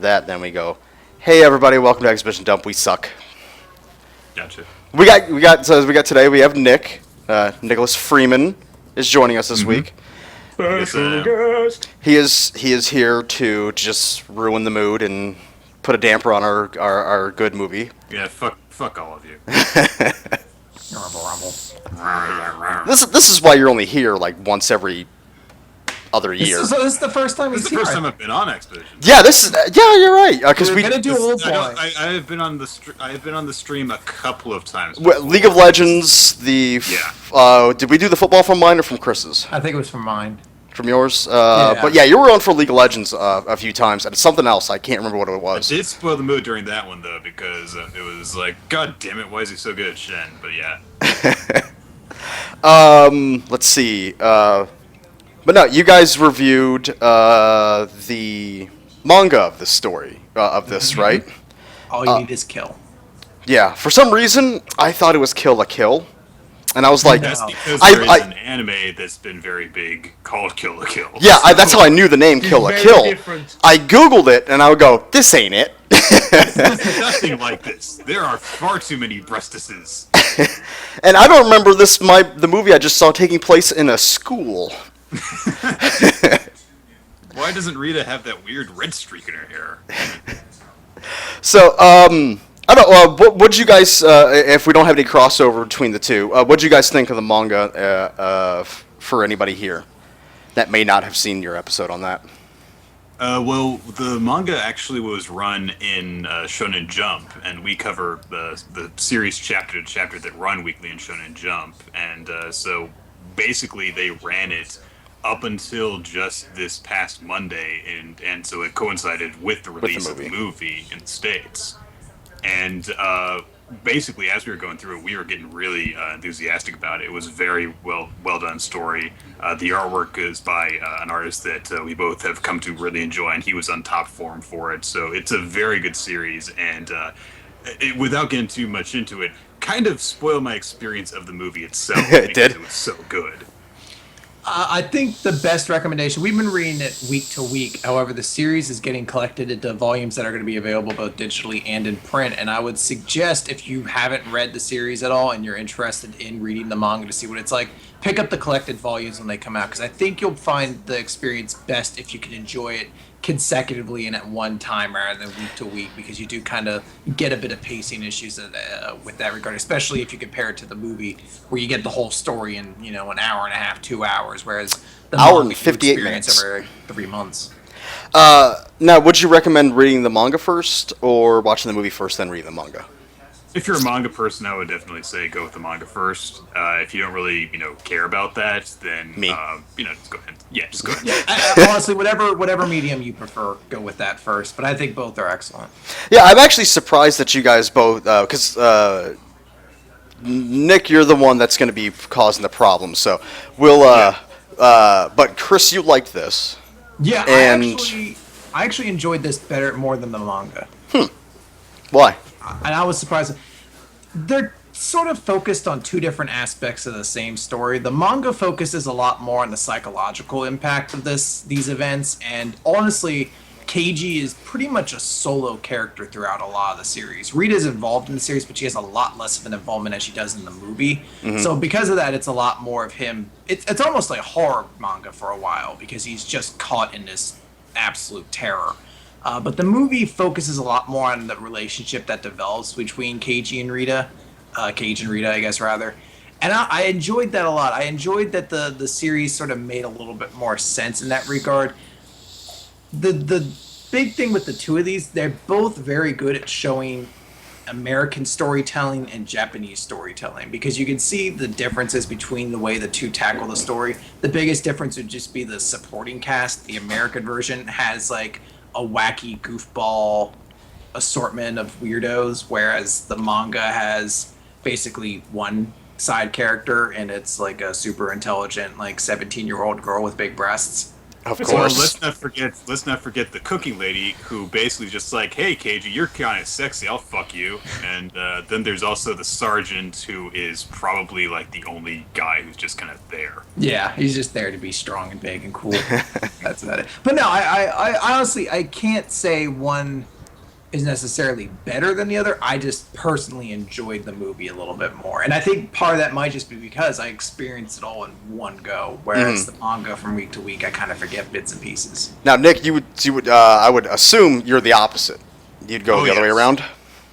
That, then we go, hey everybody, welcome to Exposition Dump. We suck. Gotcha. We got today. We have Nick, Nicholas Freeman is joining us this week. Special guest. He is here to just ruin the mood and put a damper on our good movie. Yeah, fuck all of you. This is why you're only here like once every other year. This is the first time This he's is the here. first time I've been on Expedition. Yeah, you're right. Because We're gonna do Old Boy. I have been on the stream a couple of times. League of Legends. Did we do the football from mine or from Chris's? I think it was from mine. From yours? Yeah. But yeah, you were on for League of Legends a few times, and something else. I can't remember what it I was. did spoil the mood during that one though, because it was like, God damn it, why is he so good at Shen? But yeah. Let's see. But no, you guys reviewed the manga of this story, of this, right? All you need is kill. Yeah. For some reason, I thought it was Kill la Kill. And I was like... That's No. because there is an anime that's been very big called Kill la Kill. Yeah, that's how I knew the name Kill la Very Kill. different. I googled it, and I would go, this ain't it. It's nothing like this. There are far too many breastises. And I don't remember the movie I just saw taking place in a school. Why doesn't Rita have that weird red streak in her hair? So, I don't know, what'd you guys, if we don't have any crossover between the two, what'd you guys think of the manga for anybody here that may not have seen your episode on that? Well, the manga actually was run in Shonen Jump, and we cover the series chapter to chapter that run weekly in Shonen Jump, and so basically they ran it up until just this past Monday, and so it coincided with the release of the movie in the States. And basically, as we were going through it, we were getting really enthusiastic about it. It was a very well done story. The artwork is by an artist that we both have come to really enjoy, and he was on top form for it. So it's a very good series, and without getting too much into it, kind of spoiled my experience of the movie itself. It did? It was so good. I think the best recommendation, we've been reading it week to week. However, the series is getting collected into volumes that are going to be available both digitally and in print. And I would suggest, if you haven't read the series at all and you're interested in reading the manga to see what it's like, pick up the collected volumes when they come out. Because I think you'll find the experience best if you can enjoy it consecutively and at one time rather than week to week, because you do kind of get a bit of pacing issues with that regard, especially if you compare it to the movie where you get the whole story in an hour and a half, 2 hours, whereas the Hour manga and 58 experience minutes. over 3 months. Now, would you recommend reading the manga first, or watching the movie first, then reading the manga? If you're a manga person, I would definitely say go with the manga first. If you don't really, care about that, then Me. Just go ahead. Yeah, just go ahead. Honestly, whatever medium you prefer, go with that first. But I think both are excellent. Yeah, I'm actually surprised that you guys both, because Nick, you're the one that's going to be causing the problem. So we'll, but Chris, you liked this. Yeah, And- I actually enjoyed this more than the manga. Why? And I was surprised. They're sort of focused on two different aspects of the same story. The manga focuses a lot more on the psychological impact of these events, and honestly, Keiji is pretty much a solo character throughout a lot of the series. Rita's involved in the series, but she has a lot less of an involvement as she does in the movie. So because of that, it's a lot more of him. It's almost like horror manga for a while, because he's just caught in this absolute terror. But the movie focuses a lot more on the relationship that develops between Keiji and Rita. Keiji and Rita, I guess, rather. And I enjoyed that a lot. I enjoyed that the series sort of made a little bit more sense in that regard. The big thing with the two of these, they're both very good at showing American storytelling and Japanese storytelling, because you can see the differences between the way the two tackle the story. The biggest difference would just be the supporting cast. The American version has like a wacky goofball assortment of weirdos, whereas the manga has basically one side character, and it's like a super intelligent, like 17-year-old girl with big breasts. Of So course. let's not forget the cooking lady who basically just like, hey, KG, you're kind of sexy. I'll fuck you. And then there's also the sergeant who is probably like the only guy who's just kind of there. Yeah, he's just there to be strong and big and cool. That's about it. But no, I honestly I can't say one is necessarily better than the other. I just personally enjoyed the movie a little bit more, and I think part of that might just be because I experienced it all in one go, whereas the manga from week to week I kind of forget bits and pieces. Now, Nick, you would I would assume you're the opposite. You'd go the other way Yes. around.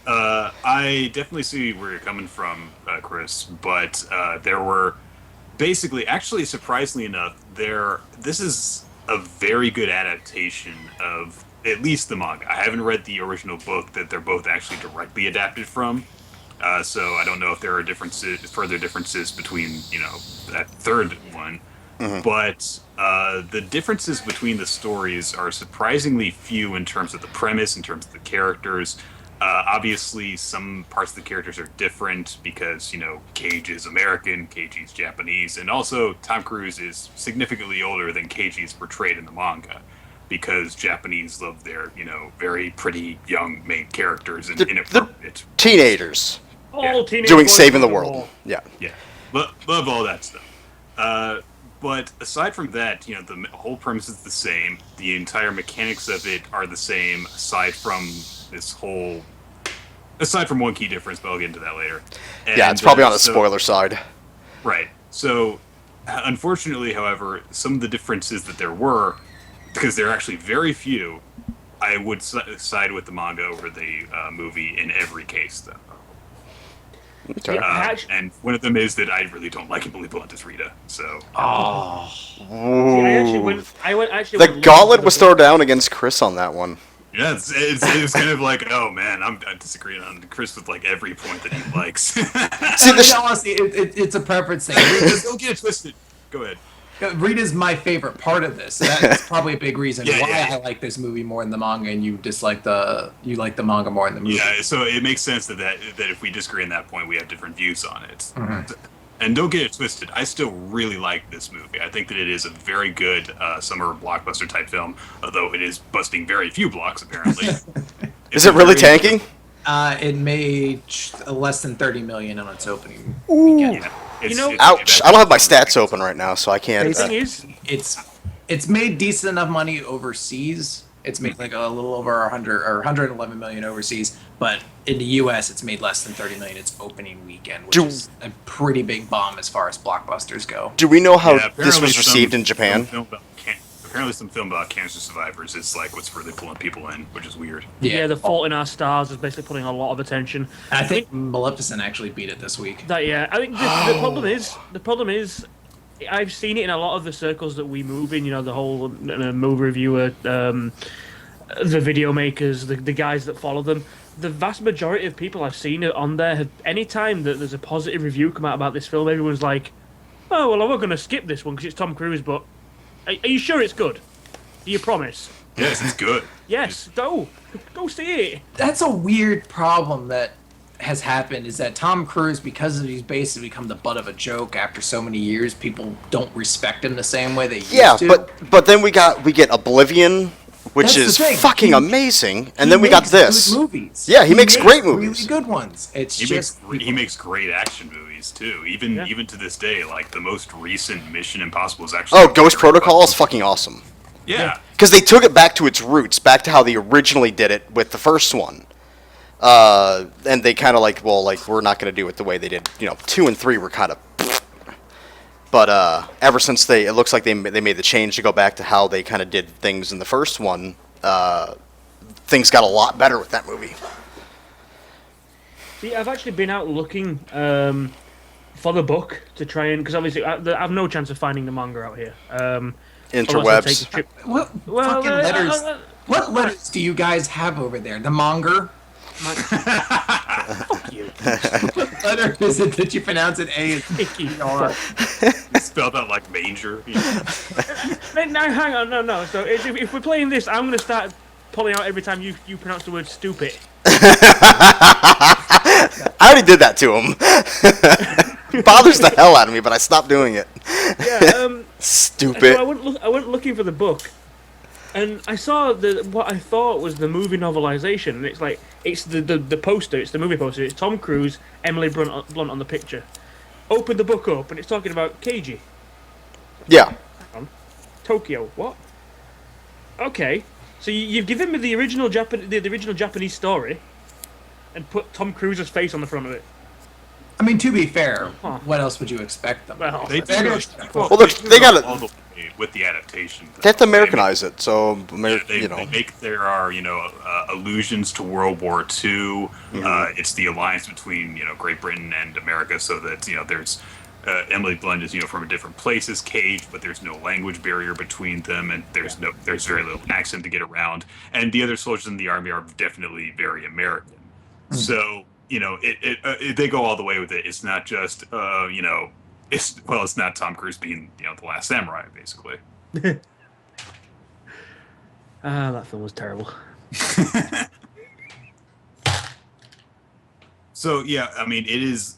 I definitely see where you're coming from, Chris, but there were basically, actually, surprisingly enough, this is a very good adaptation of at least the manga. I haven't read the original book that they're both actually directly adapted from, so I don't know if there are further differences between that third one. But the differences between the stories are surprisingly few in terms of the premise, in terms of the characters. Obviously, some parts of the characters are different because, Cage is American, Keiji's Japanese, and also Tom Cruise is significantly older than Keiji's portrayed in the manga because Japanese love their, very pretty young main characters and inappropriate. Teenagers All teenage doing boys saving the love world. all. Yeah. Yeah, love all that stuff. But aside from that, the whole premise is the same. The entire mechanics of it are the same, aside from one key difference, but I'll get into that later. Yeah, it's probably on the spoiler side. Right. So, unfortunately, however, some of the differences that there were, because there are actually very few, I would side with the manga over the movie in every case, though. Okay. Yeah. And one of them is that I really don't like Emily Blunt's Rita. So, Oh. I went actually. The gauntlet was thrown down against Chris on that one. yeah, it's kind of like, oh man, I'm disagreeing on Chris with like every point that he likes. See, I mean, this- honestly, it's a preference thing. Don't get it twisted. Go ahead. Rita's my favorite part of this. So that's probably a big reason Yeah, why yeah. I like this movie more than the manga, and you like the manga more than the movie. Yeah, so it makes sense that if we disagree on that point, we have different views on it. Mhm. And don't get it twisted. I still really like this movie. I think that it is a very good summer blockbuster type film, although it is busting very few blocks apparently. Is it really tanking? It made less than 30 million on its opening Ooh. weekend. Yeah, Ouch! I don't have my stats open right now, so I can't. The thing is, It's made decent enough money overseas. It's made like a little over 100 or 111 million overseas, but in the U.S. it's made less than 30 million its opening weekend, which is a pretty big bomb as far as blockbusters go. Do we know how this apparently was received in Japan? Apparently, some film about cancer survivors is like what's really pulling people in, which is weird. yeah, The Fault in Our Stars is basically putting a lot of attention. I think Maleficent actually beat it this week. I think the problem is, I've seen it in a lot of the circles that we move in. The whole movie reviewer, the video makers, the guys that follow them. The vast majority of people I've seen on there have, any time that there's a positive review come out about this film, everyone's like, "Oh well, I'm going to skip this one because it's Tom Cruise." But are you sure it's good? Do you promise? Yes, it's good. Yes, go see it. That's a weird problem that has happened, is that Tom Cruise, because he's basically become the butt of a joke after so many years, people don't respect him the same way they used to. but then we get Oblivion, which That's the is thing. fucking amazing, and then we got makes this. good movies. Yeah, he makes great movies. Really good ones. It's He makes great action movies too. Even to this day, like the most recent Mission Impossible is actually. Oh, Ghost Protocol is fucking awesome. Yeah. Because they took it back to its roots, back to how they originally did it with the first one. And they kind of we're not going to do it the way they did. 2 and 3 were kind of. But ever since it looks like they made the change to go back to how they kind of did things in the first one, things got a lot better with that movie. See, I've actually been out looking for the book to try and, because obviously I've no chance of finding the manga out here. Unless I take a Interwebs. trip. What Well, fucking letters? What letters do you guys have over there? The manga? Fuck you. What letter is it that you pronounce it A and Icky. R? Spelled out like manger. Now, hang on, no. So if we're playing this, I'm going to start pulling out every time you pronounce the word stupid. I already did that to him. Bothers the hell out of me, but I stopped doing it. Yeah, Stupid. So I went looking for the book, and I saw what I thought was the movie novelization. And it's like it's the poster. It's the movie poster. It's Tom Cruise, Emily Blunt on the picture. Open the book up, and it's talking about Keiji. Yeah. Tokyo. What? Okay. So you've given me the original Japanese story, and put Tom Cruise's face on the front of it. I mean, to be fair, Huh. what else would you expect them? Well, They They're do gonna- Well, they got all it. the way with the adaptation. They have to They Americanize it, so make- you know. they make there are allusions to World War II. It's the alliance between Great Britain and America, so that there's Emily Blunt is from a different place as Cage, but there's no language barrier between them, and there's very little accent to get around. And the other soldiers in the army are definitely very American. So they go all the way with it. It's not just it's not Tom Cruise being the Last Samurai, basically. that film was terrible. So yeah, I mean, it is.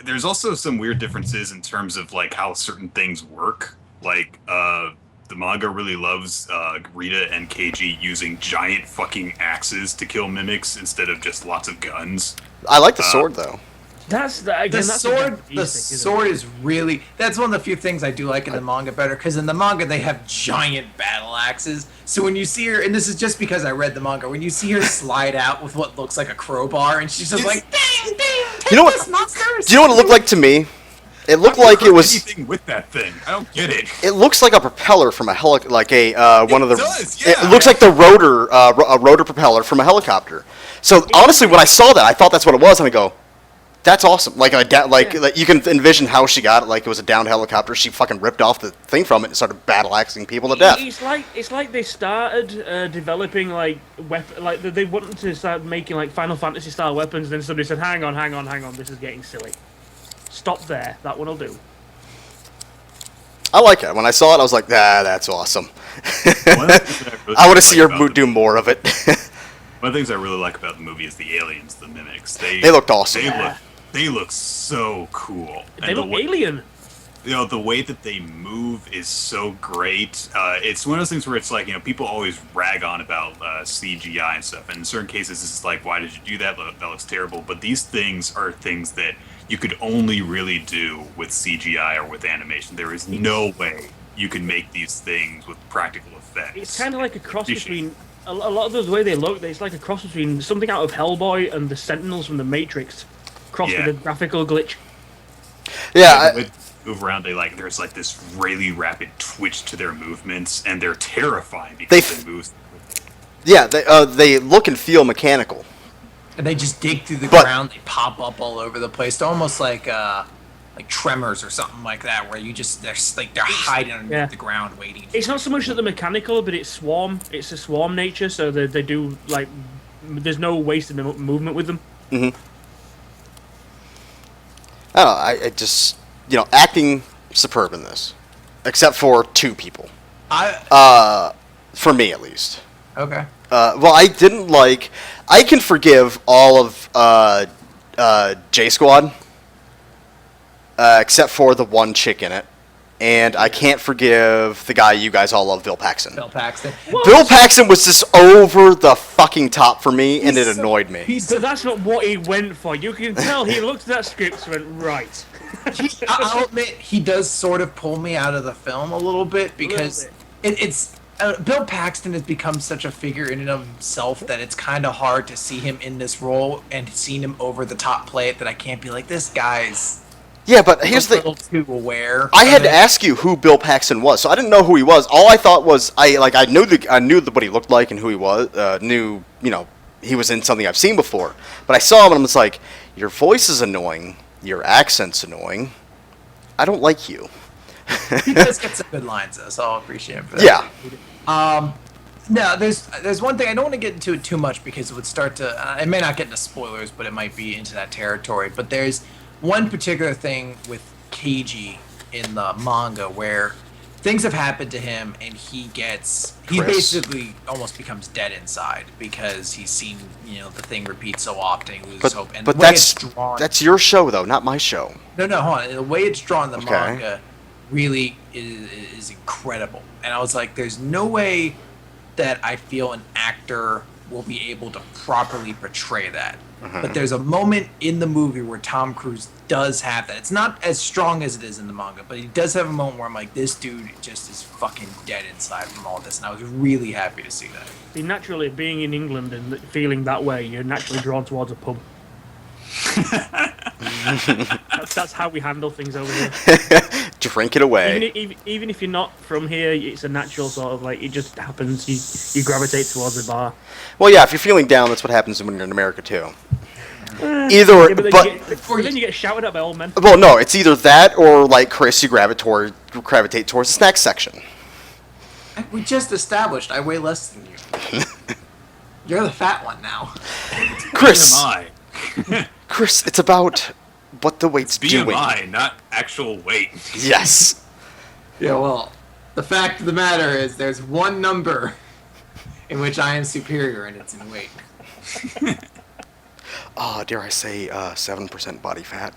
There's also some weird differences in terms of like how certain things work. Like the manga really loves Rita and Keiji using giant fucking axes to kill mimics instead of just lots of guns. I like the sword though. That's The sword is really, that's one of the few things I do like in the manga better, because in the manga they have giant battle axes. So when you see her, and this is just because I read the manga, when you see her slide out with what looks like a crowbar, and she's just like, dang, take You know what- this, monsters! Do you know what it looked like to me? It looked like it was. anything with that thing. I don't get it. It looks like a propeller from a one of the. does, It yeah. looks like the rotor, a rotor propeller from a helicopter. So honestly, when I saw that, I thought that's what it was, and I go, "That's awesome!" Like you can envision how she got it. Like it was a downed helicopter. She fucking ripped off the thing from it and started battle axing people to death. It's like they started developing like they wanted to start making like Final Fantasy style weapons. And then somebody said, "Hang on, this is getting silly. Stop there. That one'll do." I like it. When I saw it, I was like, that's awesome. One of the things that really I want to see her like about do more of it. One of the things I really like about the movie is the aliens, the mimics. They looked awesome. They look so cool. They look alien. The way that they move is so great. It's one of those things where it's like, people always rag on about CGI and stuff. And in certain cases, it's like, why did you do that? That looks terrible. But these things are things that you could only really do with CGI or with animation. There is no way you can make these things with practical effects. It's kind of like a cross between a lot of the way they look. It's like a cross between something out of Hellboy and the Sentinels from the Matrix, crossed Yeah. with a graphical glitch. Yeah, The way they move around, there's like this really rapid twitch to their movements, and they're terrifying because they move. they look and feel mechanical. And they just dig through the But- ground, they pop up all over the place. They're almost like Tremors or something like that, where they're hiding underneath the ground waiting. It's not so much that they're mechanical, but it's swarm. It's a swarm nature, so they do like. There's no wasted movement with them. I don't know. I just acting superb in this, except for two people. For me at least. Okay. Well, I didn't like. I can forgive all of J Squad, except for the one chick in it, and I can't forgive the guy you guys all love, Bill Paxton. Bill Paxton. Bill Paxton was just over the fucking top for me, and it annoyed me. But that's not what he went for. You can tell he looked at that script and went, right. I'll admit, he does sort of pull me out of the film a little bit because it's Bill Paxton has become such a figure in and of himself that it's kind of hard to see him in this role and seeing him over the top play it, that I can't be like, this guy's Yeah, but here's a little the. too aware. I had of to it. ask you who Bill Paxton was, so I didn't know who he was. All I thought was I knew what he looked like and who he was. Knew he was in something I've seen before, but I saw him and I was like, your voice is annoying, your accent's annoying. I don't like you. He does get some good lines though, so I'll appreciate him for that. Yeah. No, there's one thing I don't want to get into it too much because it would start to. It may not get into spoilers, but it might be into that territory. But there's one particular thing with Keiji in the manga where things have happened to him and he basically almost becomes dead inside because he's seen the thing repeat so often. He loses hope. And But the way it's drawn, that's your show though, not my show. no, hold on. The way it's drawn in the Okay. manga, really is incredible. And I was like, there's no way that I feel an actor will be able to properly portray that. But there's a moment in the movie where Tom Cruise does have that. It's not as strong as it is in the manga, but he does have a moment where I'm like, this dude just is fucking dead inside from all this. And I was really happy to see that. See, naturally, being in England and feeling that way, you're naturally drawn towards a pub. That's how we handle things over here. Drink it away. Even if you're not from here, it's a natural sort of like, it just happens. You gravitate towards the bar. Well, yeah, if you're feeling down, that's what happens when you're in America too. Either, Yeah, but but then you get shouted at by old men. well, no, it's either that or like Chris, you gravitate towards the snack section. We just established I weigh less than you. You're the fat one now. Chris, BMI. Chris, it's about what the weight's doing. BMI, not actual weight. Yes. Yeah, well, the fact of the matter is there's one number in which I am superior, and it's in weight. Oh, dare I say, 7% body fat.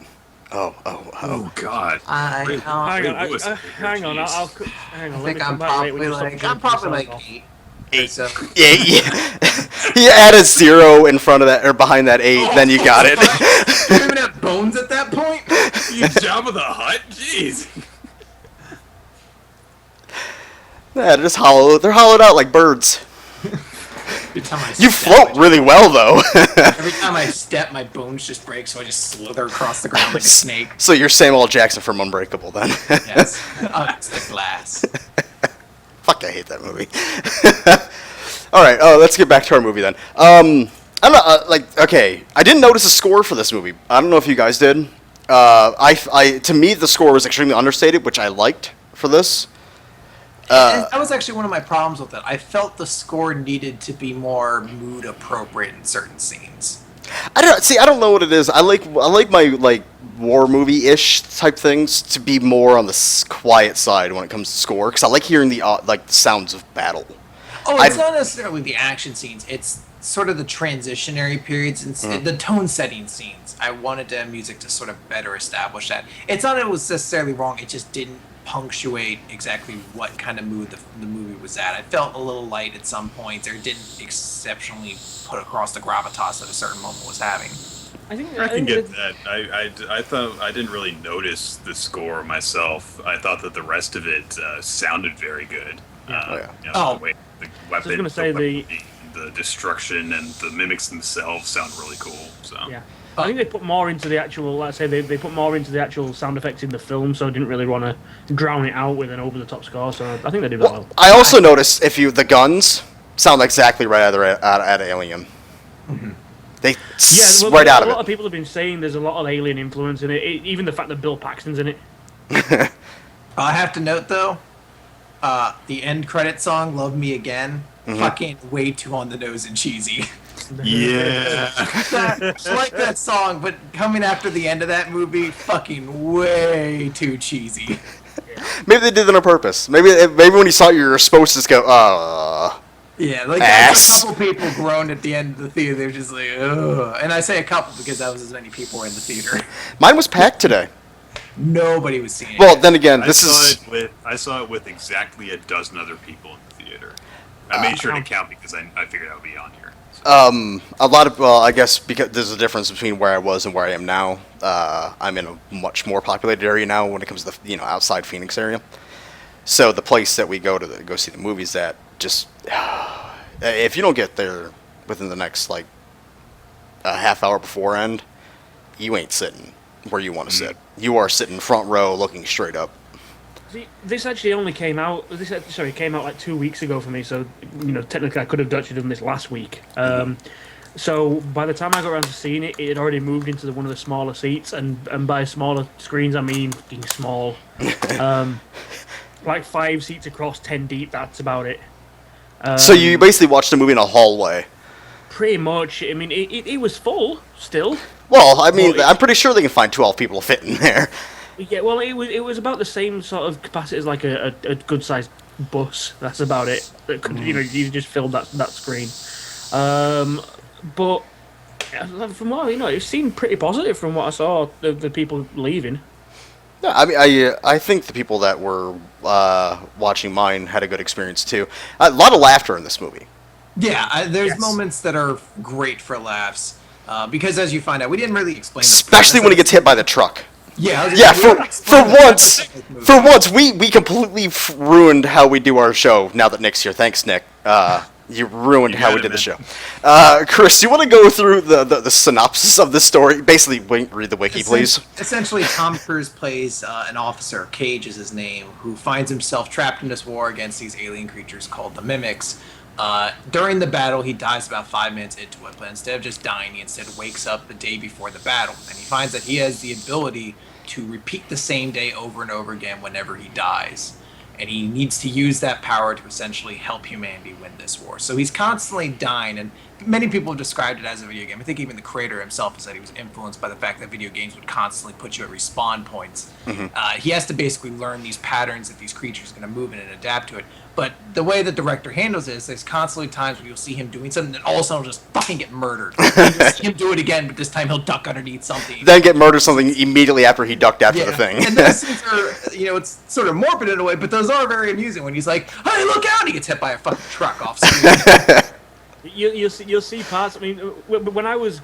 Oh. Oh God. I Wait, Hang on, Lewis, hang on. jeez. Hang on. I Let me think come I'm back later when probably you stop like jumping yourself off. 8. 8. So, Yeah. You add a 0 in front of that or behind that 8, then you got it. you don't even have bones at that point. You Jabba the Hutt? Jeez. Yeah, they're just hollow. They're hollowed out like birds. Every time I You step, float really well, though. Every time I step, my bones just break, so I just slither across the ground like a snake. So you're Samuel L. Jackson from Unbreakable, then. Yes. Oh, it's the glass. Fuck, I hate that movie. All right, let's get back to our movie then. I'm not okay. I didn't notice a score for this movie. I don't know if you guys did. To me, the score was extremely understated, which I liked for this. And that was actually one of my problems with it. I felt the score needed to be more mood appropriate in certain scenes. I don't know what it is. I like my like war movie ish type things to be more on the quiet side when it comes to score, because I like hearing the the sounds of battle. Oh, it's not necessarily the action scenes. It's sort of the transitionary periods and the tone setting scenes. I wanted the music to sort of better establish that. It's not that it was necessarily wrong. It just didn't punctuate exactly what kind of mood the movie was at. I felt a little light at some points, or didn't exceptionally put across the gravitas that a certain moment was having. I can get that. I thought I didn't really notice the score myself. I thought that the rest of it sounded very good. Yeah. You know, Oh. the way the weapon, gonna say the destruction and the mimics themselves sound really cool. So Yeah. I think they put more into the actual, let's say they put more into the actual sound effects in the film, so I didn't really want to drown it out with an over-the-top score, so I think they did that well. I also noticed the guns sound exactly right out of Alien. Mm-hmm. They right out of it. A lot of people have been saying there's a lot of Alien influence in it, even the fact that Bill Paxton's in it. I have to note though, the end credit song "Love Me Again," fucking way too on the nose and cheesy. yeah. I like that song, but coming after the end of that movie, fucking way too cheesy. Maybe they did that on purpose. Maybe when you saw it, you were supposed to just go, Yeah, like Ass. a couple people groaned at the end of the theater. They're just like, ugh. And I say a couple because that was as many people were in the theater. Mine was packed today. Nobody was seeing it. Well, then again, I saw it with exactly a dozen other people in the theater. I made sure to count because I figured I would be on here. I guess because there's a difference between where I was and where I am now. I'm in a much more populated area now when it comes to the outside Phoenix area. So the place that we go to go see the movies at, just if you don't get there within the next like a half hour before end, you ain't sitting where you want to sit. You are sitting front row, looking straight up. See, this actually only came out. Came out like 2 weeks ago for me. So technically, I could have actually done this last week. So by the time I got around to seeing it, it had already moved into one of the smaller seats, and by smaller screens, I mean fucking small. Like 5 seats across, 10 deep. That's about it. So you basically watched the movie in a hallway. Pretty much. I mean, it was full still. Well, I mean, I'm pretty sure they can find 12 people to fit in there. Yeah, well, it was about the same sort of capacity as like a good sized bus. That's about it. That could, you just filled that screen. But from what it seemed pretty positive from what I saw. The people leaving. Yeah, I mean, I think the people that were watching mine had a good experience too. A lot of laughter in this movie. Yeah, there's Yes. moments that are great for laughs. Because as you find out, we didn't really explain the Especially premise when he of- gets hit by the truck. Yeah, I was Yeah, gonna say, we for didn't explain the premise of this movie. for once, we completely ruined how we do our show. Now that Nick's here, thanks, Nick. You ruined You how got we it, did the man. show. Chris, you want to go through the synopsis of this story? Basically, read the wiki, please. Essentially, Tom Cruise plays an officer, Cage is his name, who finds himself trapped in this war against these alien creatures called the Mimics. During the battle, he dies about 5 minutes into it, but instead of just dying, he instead wakes up the day before the battle, and he finds that he has the ability to repeat the same day over and over again whenever he dies. And he needs to use that power to essentially help humanity win this war. So he's constantly dying, and many people have described it as a video game. I think even the creator himself has said he was influenced by the fact that video games would constantly put you at respawn points. He has to basically learn these patterns that these creatures are going to move in and adapt to it. But the way the director handles it is there's constantly times where you'll see him doing something and all of a sudden he'll just fucking get murdered. And you'll see him do it again, but this time he'll duck underneath something. Then get murdered something immediately after he ducked after the thing. And those scenes are, it's sort of morbid in a way, but those are very amusing when he's like, hey, look out, and he gets hit by a fucking truck off screen. You'll see parts. I mean, when I was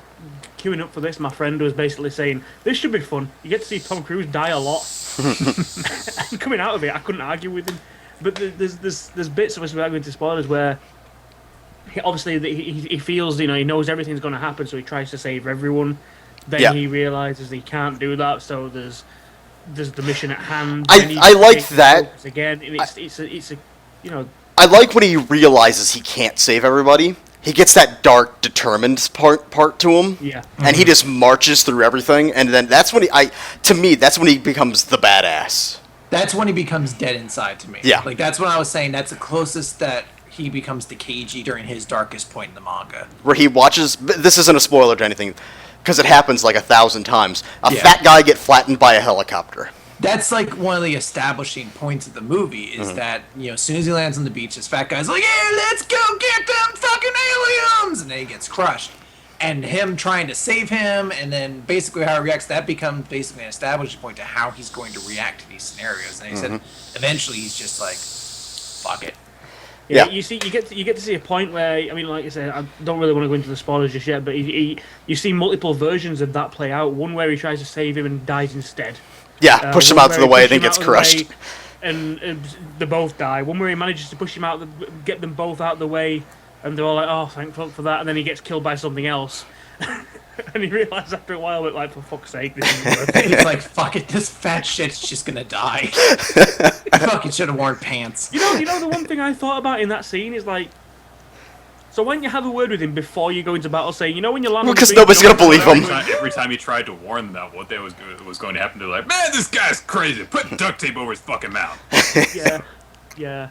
queuing up for this, my friend was basically saying this should be fun. You get to see Tom Cruise die a lot. And coming out of it, I couldn't argue with him. But there's bits of us without going into spoilers where he feels he knows everything's going to happen, so he tries to save everyone. Then he realizes he can't do that, so there's the mission at hand. I like that. Again, and it's a I like when he realizes he can't save everybody. He gets that dark, determined part to him. Yeah. And he just marches through everything, and then that's when that's when he becomes the badass. That's when he becomes dead inside to me. Yeah. Like, that's when I was saying that's the closest that he becomes to Keiji during his darkest point in the manga. Where he watches. This isn't a spoiler to anything, because it happens like 1,000 times. A Yeah. fat guy get flattened by a helicopter. That's like one of the establishing points of the movie is that, as soon as he lands on the beach, this fat guy's like, yeah, let's go get them fucking aliens! And then he gets crushed. And him trying to save him, and then basically how he reacts, that becomes basically an establishing point to how he's going to react to these scenarios. And he said, eventually he's just like, fuck it. Yeah, Yeah. you get to see a point where, I mean, like I said, I don't really want to go into the spoilers just yet, but you see multiple versions of that play out. One where he tries to save him and dies instead. Yeah, push him One out to where the he way, pushes then him gets out of the crushed. way, and they both die. One where he manages to push him out, get them both out of the way, and they're all like, "Oh, thank fuck for that," and then he gets killed by something else. And he realizes after a while, like, for fuck's sake, this isn't worth it. He's like, fuck it, this fat shit's just gonna die. I fucking should have worn pants. You know, the one thing I thought about in that scene is like, so when you have a word with him before you go into battle, saying, when you land, Well, on the 'cause beach, nobody's you gonna know, believe him. Every time he tried to warn them about what was going to happen, they're like, man, this guy's crazy. Put duct tape over his fucking mouth. Yeah.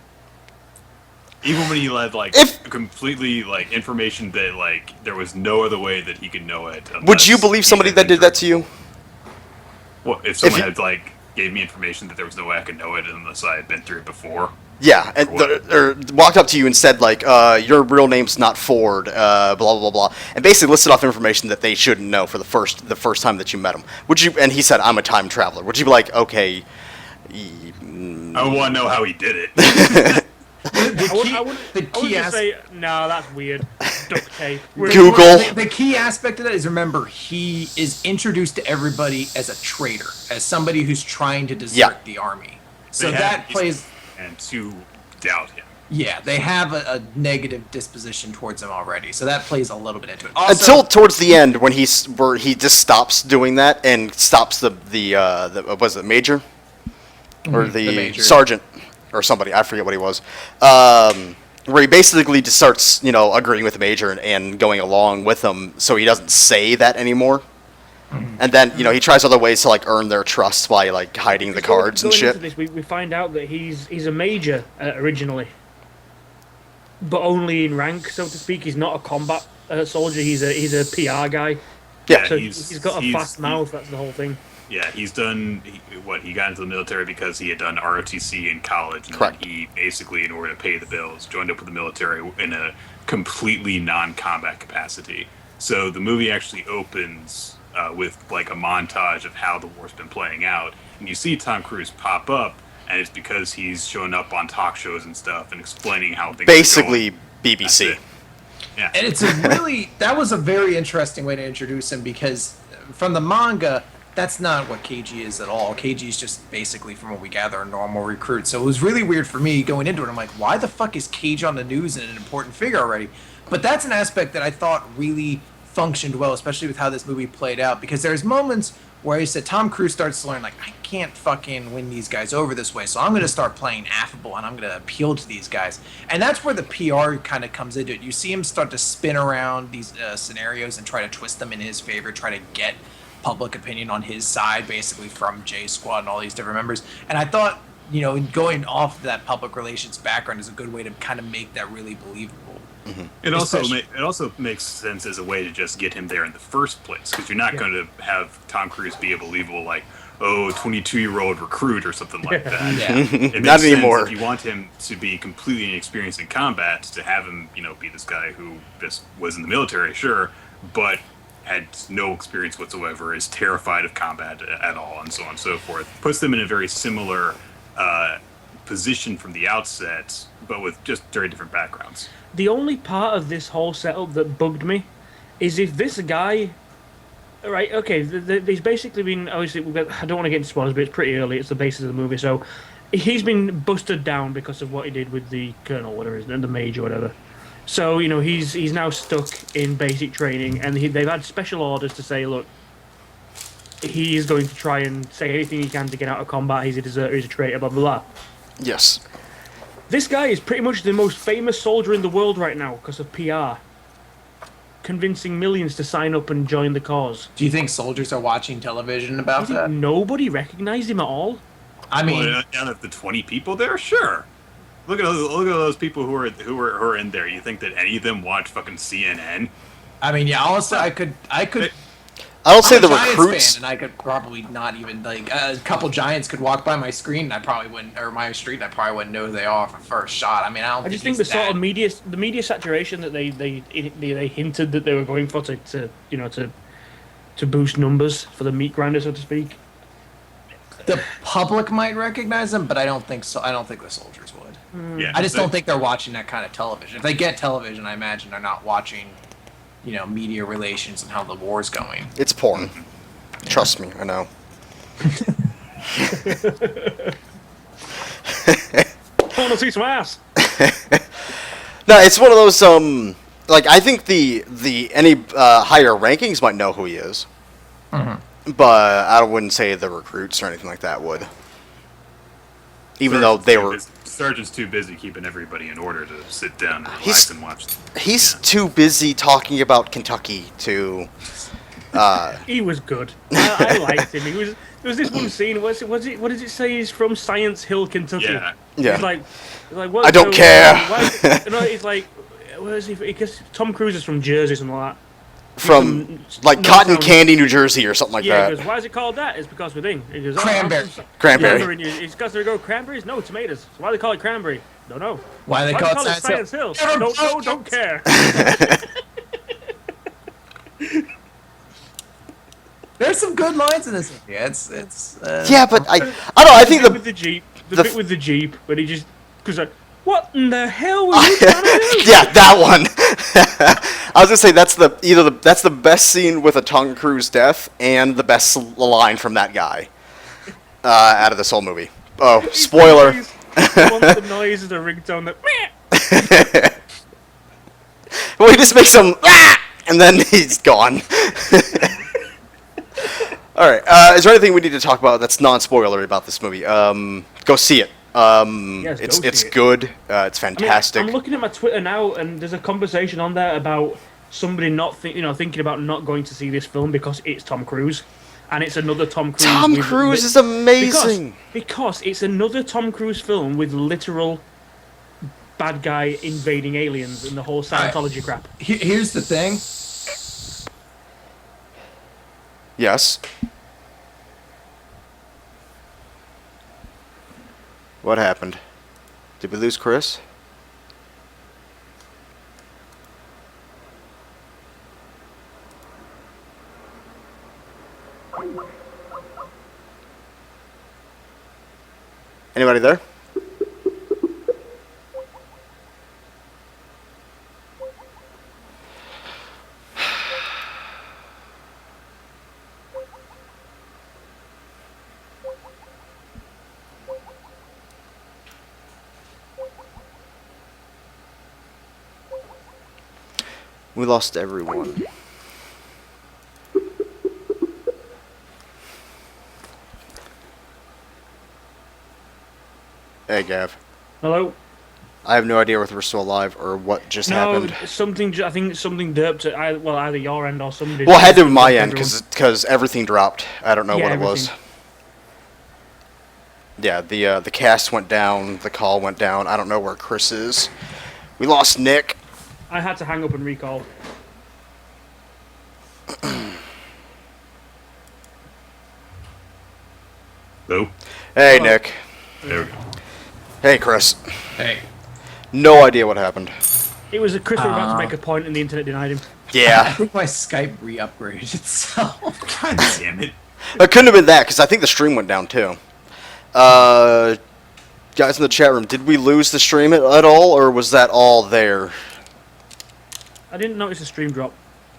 Even when he had If- completely information that there was no other way that he could know it. Would you unless believe he somebody had that been did that through- to you? Well, if someone you- had gave me information that there was no way I could know it unless I had been through it before. Yeah, and or walked up to you and said your real name's not Ford, blah blah blah, and basically listed off information that they shouldn't know for the first time that you met him. Would you? And he said, "I'm a time traveler." Would you be like, okay? I want to know how he did it. I wouldn't the key just say, no, that's weird. Duct tape. Google. The key aspect of that is, remember, he is introduced to everybody as a traitor, as somebody who's trying to desert the army. So They that have- plays. and to doubt him. Yeah, they have a negative disposition towards him already, so that plays a little bit into it. Also, Until towards the end, when he just stops doing that and stops the was it major or the major. sergeant or somebody, I forget what he was, where he basically just starts agreeing with the major and going along with him, so he doesn't say that anymore. And then he tries other ways to earn their trust by hiding the cards and Going shit. into this, we find out that he's a major originally, but only in rank, so to speak. He's not a combat soldier. He's a PR guy. Yeah, So he's got a fast mouth. That's the whole thing. Yeah, he's done he got into the military because he had done ROTC in college. And Correct. Then he basically, in order to pay the bills, joined up with the military in a completely non-combat capacity. So the movie actually opens with a montage of how the war's been playing out, and you see Tom Cruise pop up, and it's because he's showing up on talk shows and stuff and explaining how things Basically, are going. That's BBC. it. Yeah. And it's a really that was a very interesting way to introduce him because from the manga, that's not what KG is at all. KG is just basically, from what we gather, a normal recruit. So it was really weird for me going into it. I'm like, why the fuck is Cage on the news and an important figure already? But that's an aspect that I thought really functioned well, especially with how this movie played out. Because there's moments where he said Tom Cruise starts to learn, like, I can't fucking win these guys over this way, so I'm going to start playing affable and I'm going to appeal to these guys. And that's where the PR kind of comes into it. You see him start to spin around these scenarios and try to twist them in his favor, try to get public opinion on his side, basically from J Squad and all these different members. And I thought, you know, going off that public relations background is a good way to kind of make that really believable. It also makes sense as a way to just get him there in the first place, because you're not going to have Tom Cruise be a believable, like, 22-year-old recruit or something like that. Yeah. It makes Not sense anymore. if you want him to be completely inexperienced in combat, to have him, you know, be this guy who just was in the military, sure, but had no experience whatsoever, is terrified of combat at all, and so on and so forth. Puts them in a very similar position from the outset, but with just very different backgrounds. The only part of this whole setup that bugged me is if this guy, right? Okay, there's basically been, obviously, I don't want to get into spoilers, but it's pretty early. It's the basis of the movie, so he's been busted down because of what he did with the colonel, whatever his name, the major, whatever. So, you know, he's now stuck in basic training, and they've had special orders to say, look, he is going to try and say anything he can to get out of combat. He's a deserter, he's a traitor, blah, blah, blah. Yes. This guy is pretty much the most famous soldier in the world right now because of PR. Convincing millions to sign up and join the cause. Do you think soldiers are watching television about I think that? nobody recognized him at all. I mean, Well, out of the 20 people there, sure. Look at those people who are in there. You think that any of them watch fucking CNN? yeah. Honestly, I could. I don't say I'm the a Giants recruits. fan, and I could probably not even like a couple Giants could walk by my screen, and I probably wouldn't, or my street, and I probably wouldn't know who they are for first shot. I mean, I don't. I just think the sort of media saturation that they hinted that they were going for to boost numbers for the meat grinder, so to speak. the public might recognize them, but I don't think so. I don't think the soldiers would. Yeah, I just don't think they're watching that kind of television. If they get television, I imagine they're not watching, media relations and how the war's going. It's porn. Trust me, I know. I want to see some ass. No, it's one of those. Like I think the any higher rankings might know who he is, but I wouldn't say the recruits or anything like that would. Even though they were. Sergeant's too busy keeping everybody in order to sit down and relax and watch. He's too busy talking about Kentucky to. He was good. I liked him. There was this one scene. What does it say? He's from Science Hill, Kentucky. Yeah. Yeah. He's like what? I don't care. It's like, where is he? Because Tom Cruise is from Jersey, something like that. From like no, Cotton from- Candy, New Jersey, or something like Yeah, that. he goes, why is it called that? It's because we're thing. He goes, Cranberry. I'm from Cranberry. It's because they go cranberries? No, tomatoes. So why do they call it cranberry? Don't know. Why they Why call do it they Science Hill? Hill? Don't know, don't care. There's some good lines in this movie. It's. Yeah, but I don't know. I think bit with the the Jeep, the bit with the Jeep, but he just goes like, what in the hell were you trying to do? yeah, that one. I was gonna say that's the best scene with a Tom Cruise death and the best line from that guy out of this whole movie. Oh, spoiler. He wants the noise of the ringtone that. Well, he just makes him and then he's gone. All right. Is there anything we need to talk about that's non-spoilery about this movie? Go see it. Yes, it's go see it. good. It's fantastic. I'm looking at my Twitter now, and there's a conversation on there about somebody not thinking about not going to see this film because it's Tom Cruise, and it's another Tom Cruise. Tom Cruise is amazing. Because it's another Tom Cruise film with literal bad guy invading aliens and the whole Scientology crap. Here's the thing. Yes. What happened? Did we lose Chris? Anybody there? We lost everyone. Hey, Gav. Hello. I have no idea whether we're still alive or what just happened. Something. I think something derped at either your end or somebody. Well, it had to be my end because everything dropped. I don't know what it was. Yeah, the cast went down, the call went down. I don't know where Chris is. We lost Nick. I had to hang up and recall. Hello? Hey, Nick. There we go. Hey, Chris. Hey. No idea what happened. It was a Chris were about to make a point and the internet denied him. I Yeah. think my Skype re-upgraded itself. God damn it. It couldn't have been that because I think the stream went down too. Guys in the chat room, did we lose the stream at all, or was that all there? I didn't notice the stream drop.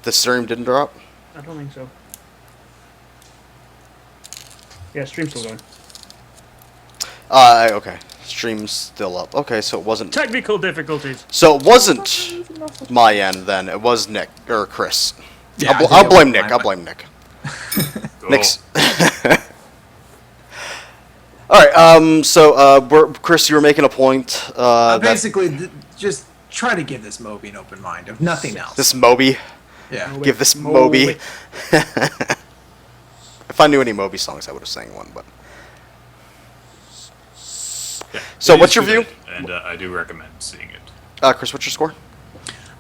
The stream didn't drop? I don't think so. Yeah, stream's still going. Okay. Stream's still up. Okay, so it wasn't... Technical difficulties. So it wasn't my end then. It was Nick, or Chris. Yeah, I think I'll it blame was Nick. mine, I'll but- blame Nick. Cool. Nick's... Alright, Chris, you were making a point. Basically, just try to give this Moby an open mind, if nothing else. This Moby. yeah. Give this Moby. Moby. If I knew any Moby songs, I would have sang one, but... Yeah, So it what's is your good, view? And I do recommend seeing it. Chris, what's your score?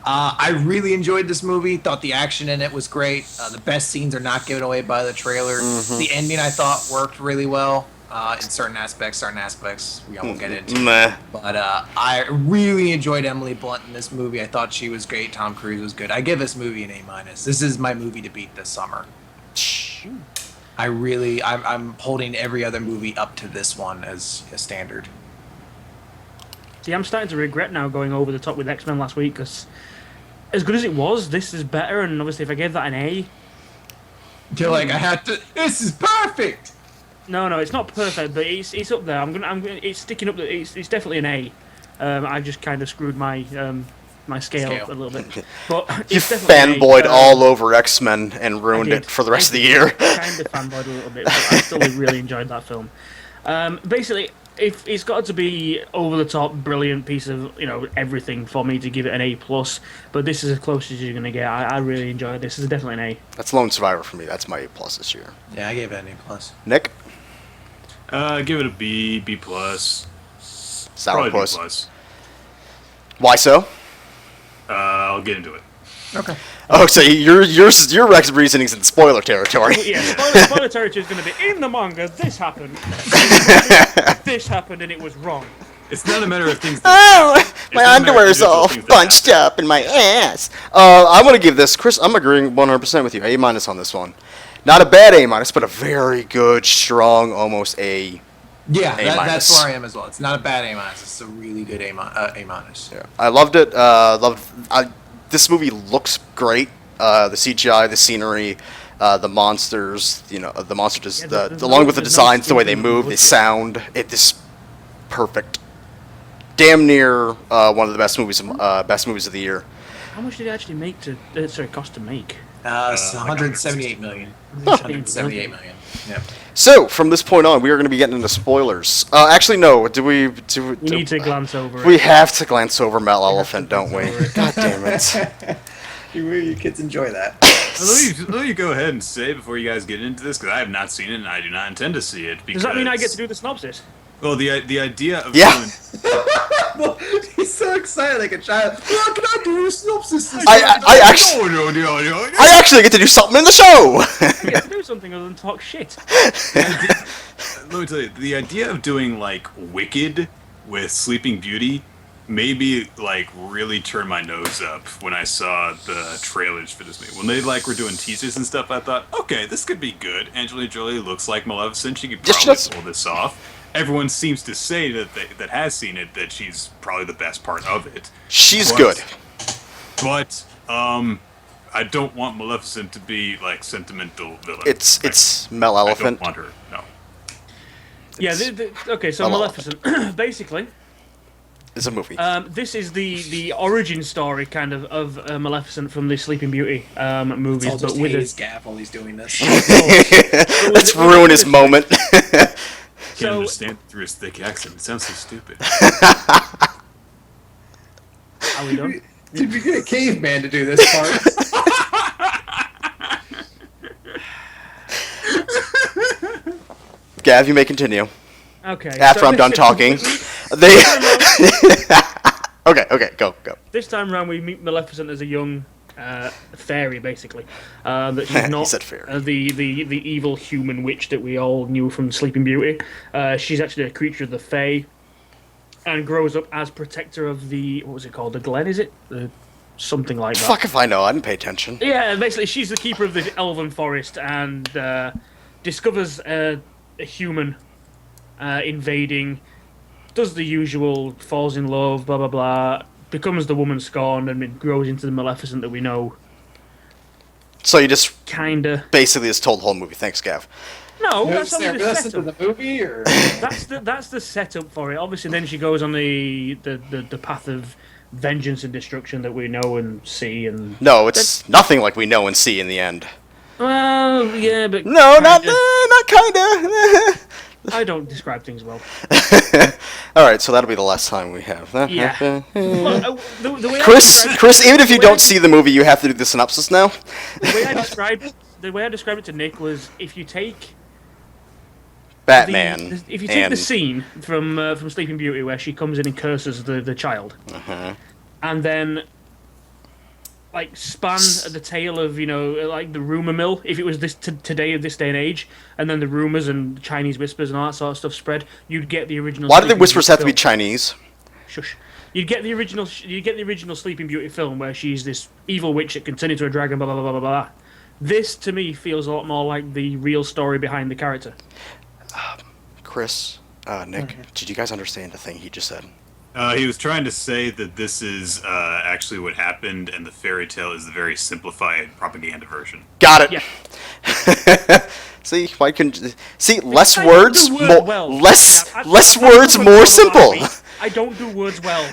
I really enjoyed this movie. Thought the action in it was great. The best scenes are not given away by the trailer. The ending, I thought, worked really well in certain aspects. We won't get into. Meh. But I really enjoyed Emily Blunt in this movie. I thought she was great. Tom Cruise was good. I give this movie an A-. This is my movie to beat this summer. I'm holding every other movie up to this one as a standard. See, I'm starting to regret now going over the top with X-Men last week because, as good as it was, this is better. And obviously, if I gave that an A, You're like, I had to. This is perfect. no, it's not perfect, but it's up there. It's sticking up. It's definitely an A. I just kind of screwed my my scale a little bit, but You it's definitely an A. fanboyed all over X-Men and ruined did. it for the rest of the year. Kind of fanboyed a little bit, but I still really enjoyed that film. Basically, if it's got to be over the top, brilliant piece of everything for me to give it an A plus. But this is as close as you're gonna get. I really enjoyed this. This is definitely an A. That's Lone Survivor for me. That's my A+ this year. Yeah, I gave it an A+. Nick? Give it a B, B+. Probably Sourpuss. B+. Why so? I'll get into it. Okay. Oh, so your reasoning's in spoiler territory. Yeah, spoiler territory is going to be in the manga. This happened. This happened, and it was wrong. It's not a matter of things Oh, It's my not a matter of underwear's individual all things that bunched up in my ass. I'm gonna give this, Chris. I'm agreeing 100% with you. A- on this one. Not a bad A-, but a very good, strong, almost A. Yeah, A-. that's where I am as well. It's not a bad A-. It's a really good A-. Yeah, I loved it. This movie looks great. The CGI, the scenery, the monsters. The monsters. Along with the designs, the way they move, the sound. It is perfect. Damn near one of the best movies of the year. How much did it actually make cost to make? It's 178 million. 178 million. Yeah. So from this point on, we are going to be getting into spoilers. Actually, no. Do we? We need to glance over We it. have to glance over Maleficent, don't we? God damn it! You kids enjoy that. Let me go ahead and say before you guys get into this, because I have not seen it and I do not intend to see it. Because, Does that mean I get to do the synopsis? Well, the idea of Yeah. doing, He's so excited like a child. Oh, can I do a synopsis? I actually, no. I actually get to do something in the show. I get to do something other than talk shit. Let me tell you, the idea of doing like Wicked with Sleeping Beauty maybe like really turned my nose up when I saw the trailers for this movie. When they were doing teasers and stuff, I thought, okay, this could be good. Angelina Jolie looks like Maleficent; she could Yes, she probably does. pull this off. everyone seems to say that has seen it that she's probably the best part of it. She's But- good. But I don't want Maleficent to be like sentimental villain. It's I don't Maleficent. want her. No. Yeah. Okay. So I love Maleficent, basically, It's a movie. this is the origin story kind of Maleficent from the Sleeping Beauty movies, It's all but just with Hayes a Gaff while he's doing this. Let's ruin his moment. Can't So- understand through his thick accent. It sounds so stupid. Are we done? Did we get a caveman to do this part? Gav, you may continue. Okay. After so I'm done this- talking. Okay, go. This time around, we meet Maleficent as a young fairy, basically. That she's He not said fairy. The evil human witch that we all knew from Sleeping Beauty. She's actually a creature of the Fae, and grows up as protector of the, what was it called? The Glen, is it? Something like that. Fuck if I know. I didn't pay attention. Yeah, basically, she's the keeper of the Elven Forest and discovers a human invading, does the usual, falls in love, blah blah blah, becomes the woman scorned, and it grows into the Maleficent that we know. So you just Kinda. basically just told the whole movie. Thanks, Gav. No, Was that's only there the listen to setup. the movie, or That's the setup for it. Obviously, then she goes on the path of vengeance and destruction that we know and see, and No, it's nothing like we know and see in the end. well, yeah, but No, not kinda. kinda. I don't describe things well. All right, so that'll be the last time we have. Yeah. Well, the way I Chris, describe- even if you the way I- don't see the movie, you have to do the synopsis now. the way I described it to Nick was if you take Batman. if you take the scene from Sleeping Beauty where she comes in and curses the child, and then like span the tale of like the rumor mill, if it was this today at this day and age, and then the rumors and Chinese whispers and all that sort of stuff spread, you'd get the original. Why do the Sleeping whispers Beauty have to be film. Chinese? Shush. You'd get the original Sleeping Beauty film where she's this evil witch that can turn into a dragon, blah blah blah blah blah. This to me feels a lot more like the real story behind the character. Chris, Nick, did you guys understand the thing he just said? He was trying to say that this is actually what happened, and the fairy tale is the very simplified propaganda version. Got it. Yeah. See, why couldn't see less I don't words, do words more well. less Yeah, less I- words, I- more simple. I don't do words well.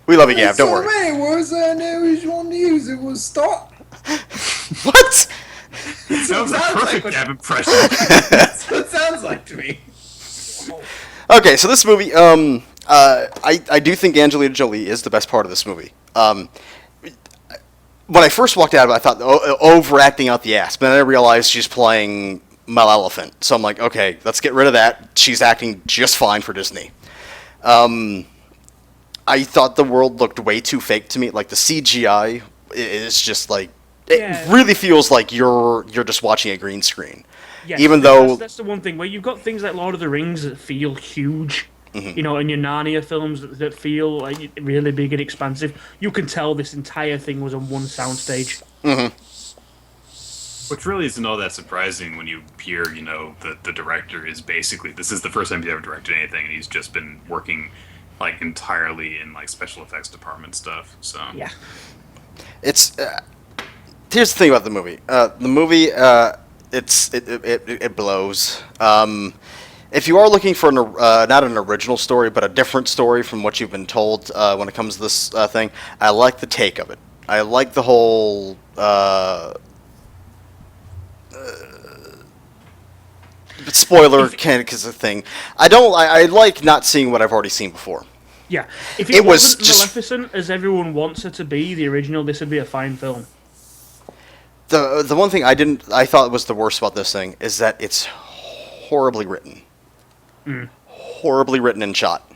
We love you, Gav. Don't worry. many words I never want to use. It was stop. What? That was a sounds perfect like Gab impression. That's what it sounds like to me. Okay, so this movie, I do think Angelina Jolie is the best part of this movie. When I first walked out of it, I thought overacting out the ass, but then I realized she's playing Maleficent. So I'm like, okay, let's get rid of that. She's acting just fine for Disney. I thought the world looked way too fake to me. Like the CGI is just like it Yeah. really feels like you're just watching a green screen. Yes, Even though that's the one thing where you've got things like Lord of the Rings that feel huge, Mm-hmm. and your Narnia films that feel like really big and expansive. You can tell this entire thing was on one soundstage. Which really isn't all that surprising when you hear, that the director is basically, this is the first time he's ever directed anything, and he's just been working like entirely in like special effects department stuff. So Yeah. it's here's the thing about the movie. It blows. If you are looking for not an original story, but a different story from what you've been told when it comes to this thing, I like the take of it. I like the whole. Spoiler because of the thing. I like not seeing what I've already seen before. Yeah. If It it, was wasn't just- Maleficent as everyone wants her to be, the original, this would be a fine film. The one thing I thought was the worst about this thing is that it's horribly written. Horribly written and shot.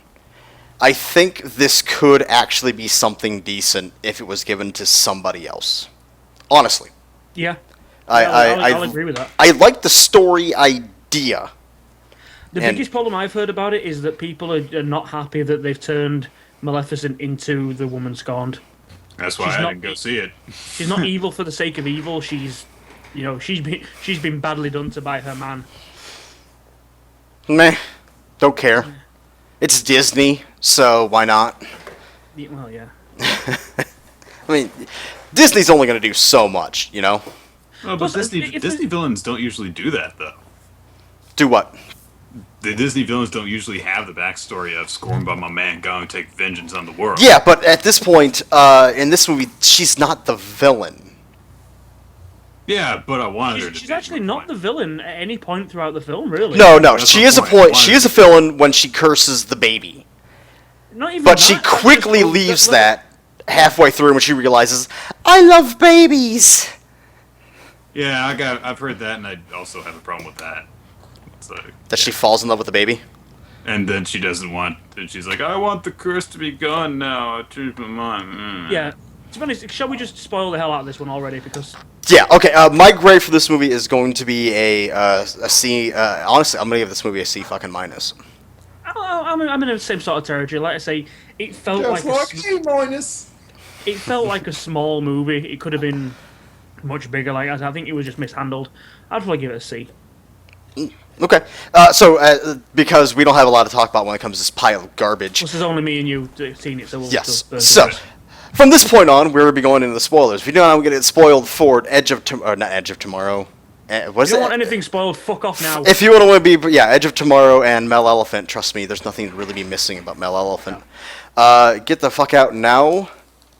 I think this could actually be something decent if it was given to somebody else. Honestly. Yeah. I'll agree with that. I like the story idea. The And- biggest problem I've heard about it is that people are not happy that they've turned Maleficent into the woman scorned. that's why She's I not- didn't go see it. She's not evil for the sake of evil. She's been badly done to by her man. Meh. Don't care. It's Disney, so why not? Yeah, well, yeah. I mean, Disney's only going to do so much, you know? Oh, but Plus, Disney if Disney villains don't usually do that though. Do what? The Disney villains don't usually have the backstory of scorned by my man, going to take vengeance on the world. Yeah, but at this point, in this movie, she's not the villain. Yeah, but I wanted her to She's be actually at one not point. the villain at any point throughout the film, really. No, That's she my is a point. point. Why She is is a villain when she curses the baby. Not even But that, she that's just quickly all- leaves look, that halfway through when she realizes, I love babies. Yeah, I've heard that, and I also have a problem with that. So, That she falls in love with the baby. and then she doesn't want. And she's like, I want the curse to be gone now. I changed my mind. Yeah. To be honest, shall we just spoil the hell out of this one already? Because Yeah, okay. My grade for this movie is going to be a C. Honestly, I'm going to give this movie a C fucking minus. I'm in the same sort of territory. Like I say, it felt Just like like E minus. it felt like a small movie. It could have been much bigger. Like I think it was just mishandled. I'd probably give it a C. Okay. Because we don't have a lot to talk about when it comes to this pile of garbage. Plus, there's only me and you that have seen it, so we'll Yes. just burn So, through it. from this point on, we're going to be going into the spoilers. If you don't know, I'm going to get spoiled for not Edge of Tomorrow. What is If you don't it? want anything spoiled, fuck off now. If you want to be, Edge of Tomorrow and Maleficent, trust me, there's nothing to really be missing about Maleficent. Get the fuck out now,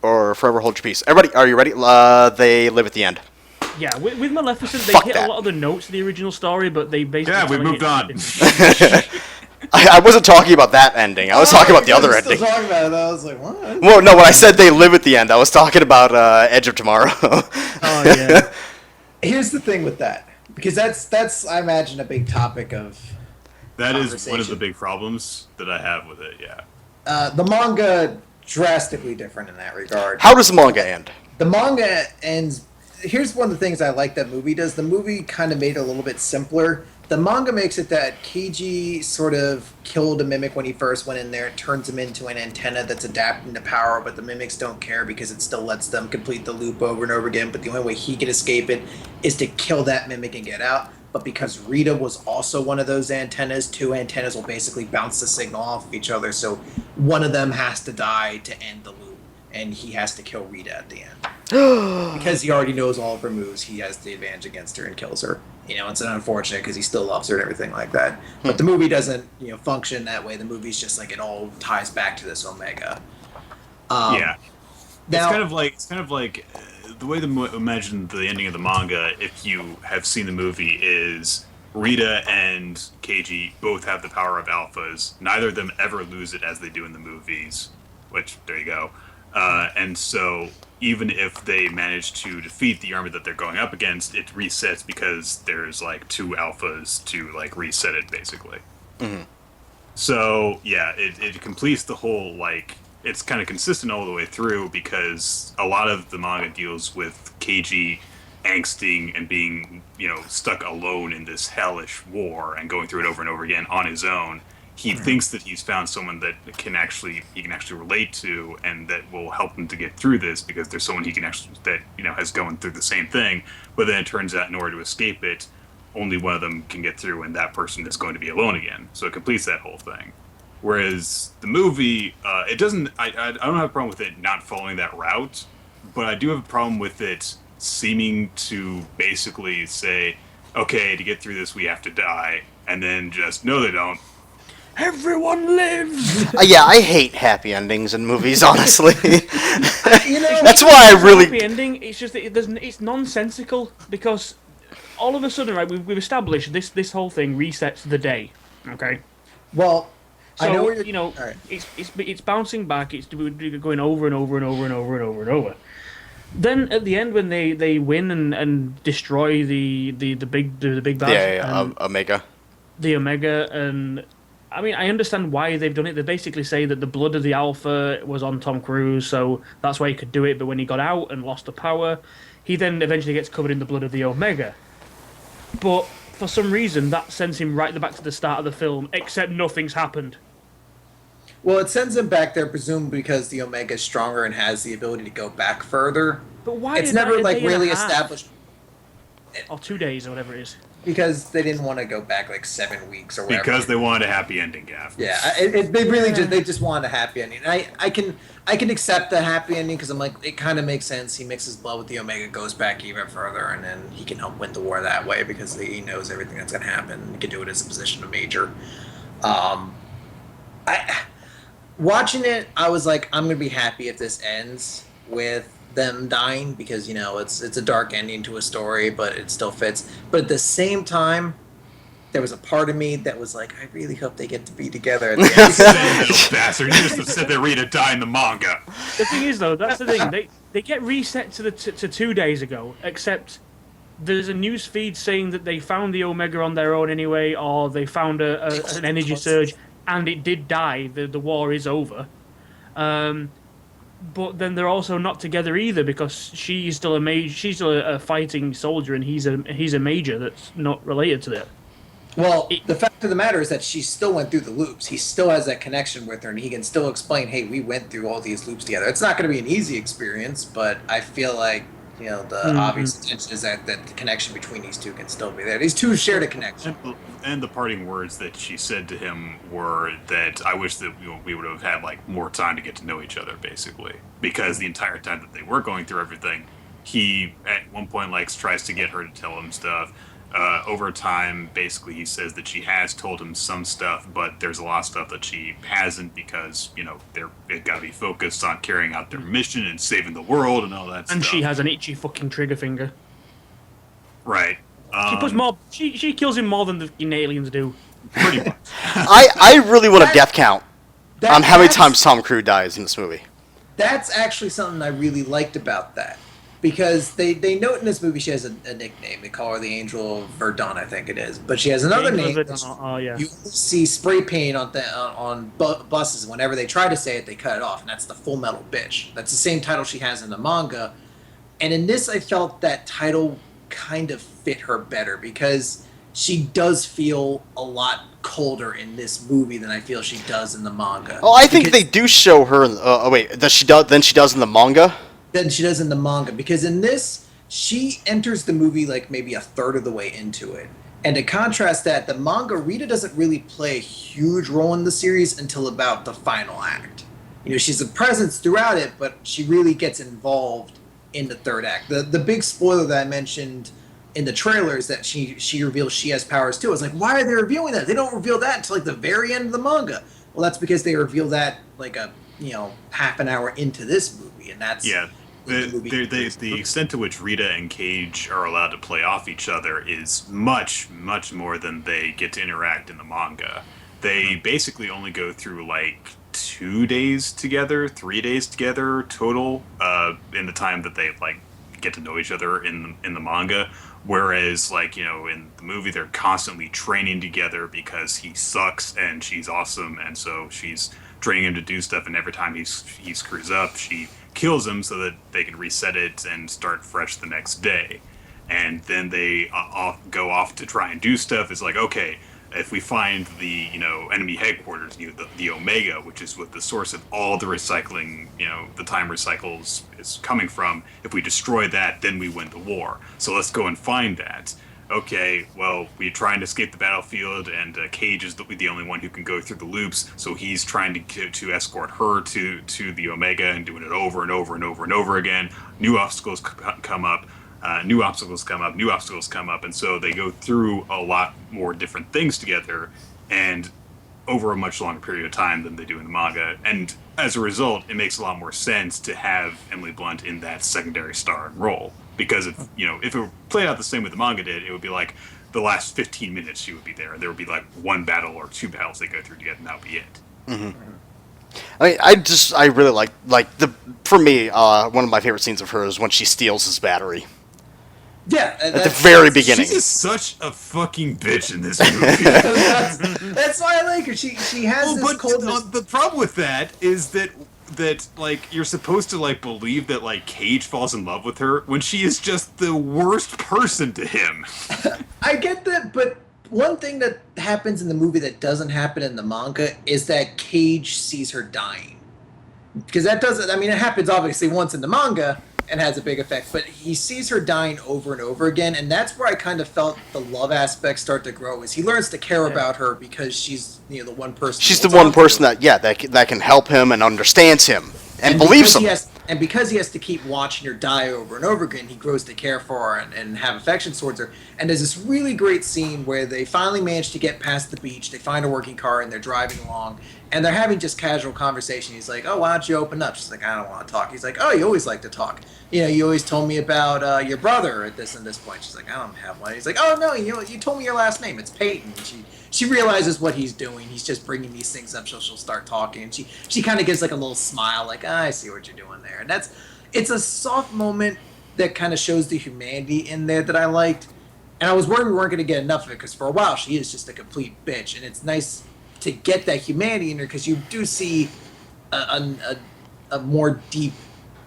or forever hold your peace. Everybody, are you ready? They live at the end. Yeah, with Maleficent, they Fuck hit that. a lot of the notes of the original story, but they basically Yeah, we telling moved it on. in- I wasn't talking about that ending. I was talking about the other ending. Still talking about it. I was like, what? Well, no, when I said they live at the end, I was talking about Edge of Tomorrow. Oh yeah. Here's the thing with that, because that's I imagine a big topic of That is one of Conversation. the big problems that I have with it. Yeah. the manga. Drastically different in that regard. How does the manga end? The manga ends. Here's one of the things I like that movie does. The movie kind of made it a little bit simpler. The manga makes it that Keiji sort of killed a mimic when he first went in there. It turns him into an antenna that's adapting to power, but the mimics don't care because it still lets them complete the loop over and over again. But the only way he can escape it is to kill that mimic and get out. But because Rita was also one of those antennas, two antennas will basically bounce the signal off of each other. So one of them has to die to end the loop, and he has to kill Rita at the end. Because he already knows all of her moves, he has the advantage against her and kills her. You know, it's unfortunate because he still loves her and everything like that. But the movie doesn't, function that way. The movie's just like it all ties back to this Omega. Yeah. Now, It's kind of like the way imagine the ending of the manga. If you have seen the movie, is Rita and Keiji both have the power of alphas. Neither of them ever lose it as they do in the movies. Which there you go. And so even if they manage to defeat the army that they're going up against, it resets because there's like two alphas to like reset it basically. Mm-hmm. So yeah, it completes the whole like. It's kind of consistent all the way through because a lot of the manga deals with Keiji angsting and being, stuck alone in this hellish war and going through it over and over again on his own. He thinks that he's found someone that he can actually relate to and that will help him to get through this because there's someone he can actually has gone through the same thing. But then it turns out in order to escape it, only one of them can get through, and that person is going to be alone again. So it completes that whole thing. Whereas the movie, it doesn't. I don't have a problem with it not following that route, but I do have a problem with it seeming to basically say, "Okay, to get through this, we have to die," and then just no, they don't. Everyone lives. Yeah, I hate happy endings in movies, honestly. you know, That's why I Happy really. ending. It's just that it's nonsensical because all of a sudden, right? We've established this whole thing resets the day. Okay. well, So I know where you're, all right. it's bouncing back. It's going over and over and over and over and over and over. Then at the end, when they win and destroy the big bad, and Omega. the Omega, and I mean I understand why they've done it. They basically say that the blood of the Alpha was on Tom Cruise, so that's why he could do it. But when he got out and lost the power, he then eventually gets covered in the blood of the Omega. But for some reason, that sends him right back to the start of the film, except nothing's happened. Well, it sends him back there, presumably because the Omega is stronger and has the ability to go back further. But why? It's did never that a like day and a really half? established. or 2 days or whatever it is. Because they didn't want to go back like 7 weeks or whatever. Because they wanted a happy ending, Gav. Yeah, they really just wanted a happy ending. And I can accept the happy ending because I'm like, it kind of makes sense. He mixes blood with the Omega, goes back even further, and then he can help win the war that way because he knows everything that's going to happen. He can do it as a position of major. Watching it, I was like, I'm going to be happy if this ends with them dying because, you know, it's a dark ending to a story, but it still fits. But at the same time, there was a part of me that was like, I really hope they get to be together at the end. Silly little bastard. You just have said that Rita died in the manga. The thing is, though, that's the thing. They get reset to 2 days ago, except there's a news feed saying that they found the Omega on their own anyway, or they found an energy surge, and it did die. The war is over. But then they're also not together either because she's still a major. She's still a fighting soldier, and he's a major that's not related to that. Well, the fact of the matter is that she still went through the loops. He still has that connection with her, and he can still explain, hey, we went through all these loops together. It's not going to be an easy experience, but I feel like, you know, the obvious intention is that the connection between these two can still be there. These two shared a connection. And the parting words that she said to him were that I wish that we would have had like more time to get to know each other, basically, because the entire time that they were going through everything, he at one point tries to get her to tell him stuff. Over time, basically, he says that she has told him some stuff, but there's a lot of stuff that she hasn't because, you know, they've got to be focused on carrying out their mission and saving the world and all that stuff. And she has an itchy fucking trigger finger. Right. She puts more. She kills him more than the fucking aliens do. Pretty much. I really want a death count on how many That's- times Tom Cruise dies in this movie. That's actually something I really liked about that. Because they note in this movie she has a nickname. They call her the Angel of Verdun, I think it is. But she has another name. Oh yeah. You see spray paint on buses. Whenever they try to say it, they cut it off, and that's the Full Metal Bitch. That's the same title she has in the manga. And in this, I felt that title kind of fit her better because she does feel a lot colder in this movie than I feel she does in the manga. Oh, I think they do show her. Does she does in the manga? Than she does in the manga, because in this she enters the movie like maybe a third of the way into it, and to contrast that, the manga, Rita doesn't really play a huge role in the series until about the final act. You know, she's a presence throughout it, but she really gets involved in the third act. The big spoiler that I mentioned in the trailer is that she reveals she has powers too. I was like, why are they revealing that? They don't reveal that until like the very end of the manga. Well, that's because they reveal that like a half an hour into this movie, and that's the extent to which Rita and Cage are allowed to play off each other is much, much more than they get to interact in the manga. They basically only go through like 2 days together, 3 days together total in the time that they like get to know each other in the manga. Whereas, like, you know, in the movie, they're constantly training together because he sucks and she's awesome, and so she's training him to do stuff. And every time he screws up, she kills him so that they can reset it and start fresh the next day. And then they go off to try and do stuff. It's like, okay, if we find the enemy headquarters, the Omega, which is what the source of all the recycling, the time recycles is coming from, if we destroy that, then we win the war. So let's go and find that. Okay, well, we're trying to escape the battlefield, and Cage is the only one who can go through the loops, so he's trying to escort her to the Omega and doing it over and over and over and over again. New obstacles come up. New obstacles come up, and so they go through a lot more different things together, and over a much longer period of time than they do in the manga. And as a result, it makes a lot more sense to have Emily Blunt in that secondary star role, because if it played out the same way the manga did, it would be like the last 15 minutes she would be there, and there would be like one battle or two battles they go through together, and that would be it. Mm-hmm. I really like for me, one of my favorite scenes of hers is when she steals his battery. Yeah, at the very beginning. She's such a fucking bitch in this movie. that's why I like her. She has this coldness. The problem with that is that like you're supposed to like believe that like Cage falls in love with her when she is just the worst person to him. I get that, but one thing that happens in the movie that doesn't happen in the manga is that Cage sees her dying. Because that doesn't, I mean, it happens obviously once in the manga, and has a big effect. But he sees her dying over and over again, and that's where I kind of felt the love aspect start to grow. Is he learns to care about her because she's the one person. She's the one person that can help him and understands him and believes him. And because he has to keep watching her die over and over again, he grows to care for her and have affection towards her. And there's this really great scene where they finally manage to get past the beach. They find a working car and they're driving along. And they're having just casual conversation. He's like, "Oh, why don't you open up?" She's like, "I don't want to talk." He's like, "Oh, you always like to talk. You always told me about your brother at this and this point." She's like, "I don't have one." He's like, "Oh, no, you told me your last name. It's Peyton." And she realizes what he's doing. He's just bringing these things up so she'll start talking. And she kind of gives like a little smile, like, I see what you're doing there. And it's a soft moment that kind of shows the humanity in there that I liked. And I was worried we weren't going to get enough of it because for a while she is just a complete bitch. And it's nice to get that humanity in her because you do see a more deep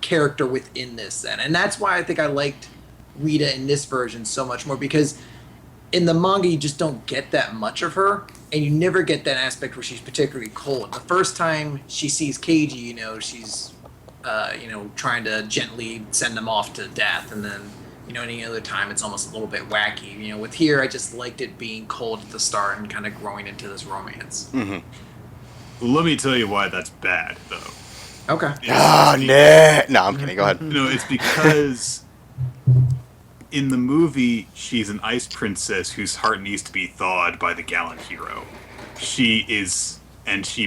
character within this then. And that's why I think I liked Rita in this version so much more, because in the manga you just don't get that much of her, and you never get that aspect where she's particularly cold. The first time she sees Keiji, she's trying to gently send him off to death, and then any other time it's almost a little bit wacky. With here I just liked it being cold at the start and kind of growing into this romance. Mm-hmm. Let me tell you why that's bad, though. Okay. No, I'm kidding. Go ahead. It's because in the movie, she's an ice princess whose heart needs to be thawed by the gallant hero. She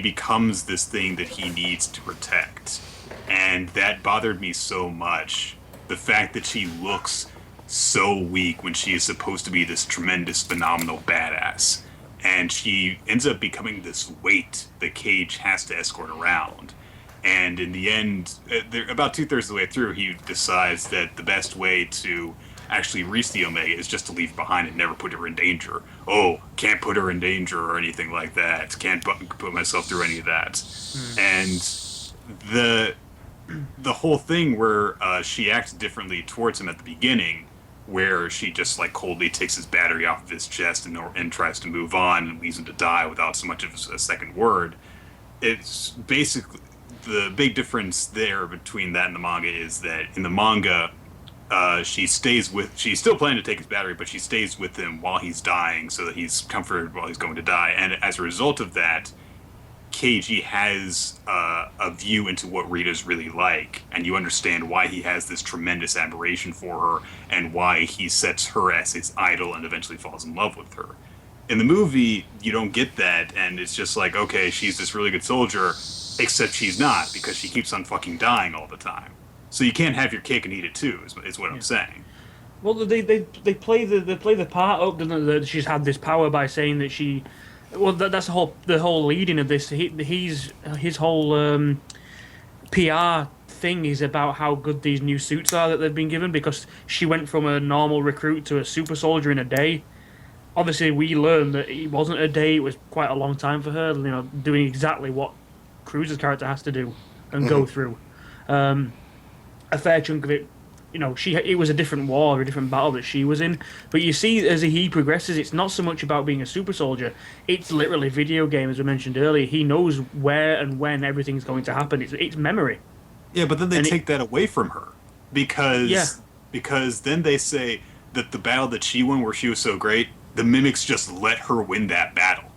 becomes this thing that he needs to protect. And that bothered me so much. The fact that she looks so weak when she is supposed to be this tremendous, phenomenal badass. And she ends up becoming this weight that Cage has to escort around. And in the end, about 2/3 of the way through, he decides that the best way to actually reach the Omega is just to leave her behind and never put her in danger. Oh, can't put her in danger or anything like that. Can't put myself through any of that. And the whole thing where she acts differently towards him at the beginning, where she just coldly takes his battery off of his chest and tries to move on and leaves him to die without so much of a second word. It's basically the big difference there between that and the manga is that in the manga, she's still planning to take his battery, but she stays with him while he's dying so that he's comforted while he's going to die. And as a result of that, Keiji has a view into what Rita's really like, and you understand why he has this tremendous admiration for her and why he sets her as his idol and eventually falls in love with her. In the movie, you don't get that, and it's just like, okay, she's this really good soldier, except she's not, because she keeps on fucking dying all the time. So you can't have your cake and eat it too, is what I'm saying. Well, they play the part up that she's had this power by saying that she. Well, that's the whole leading of this. His whole PR thing is about how good these new suits are that they've been given, because she went from a normal recruit to a super soldier in a day. Obviously, we learned that it wasn't a day; it was quite a long time for her. Doing exactly what Cruz's character has to do and go through. A fair chunk of it, it was a different war, a different battle that she was in. But you see, as he progresses, it's not so much about being a super soldier. It's literally video game, as we mentioned earlier. He knows where and when everything's going to happen. It's memory. Yeah, but then they take that away from her because then they say that the battle that she won, where she was so great, the mimics just let her win that battle.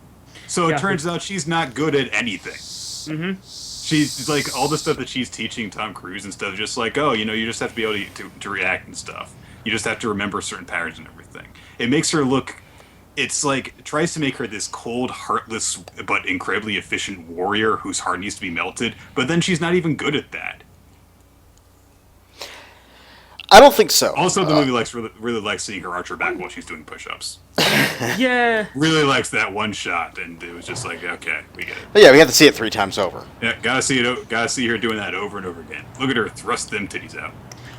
So it turns out she's not good at anything. Mm-hmm. She's like, all the stuff that she's teaching Tom Cruise and stuff, just like, oh, you just have to be able to react and stuff. You just have to remember certain patterns and everything. It makes her look, it's like, it tries to make her this cold, heartless, but incredibly efficient warrior whose heart needs to be melted, but then she's not even good at that. I don't think so. Also, the movie really likes seeing her arch her back while she's doing push-ups. Yeah. Really likes that one shot, and it was just like, okay, we get it. But yeah, we have to see it 3 times over. Yeah, gotta see her doing that over and over again. Look at her thrust them titties out.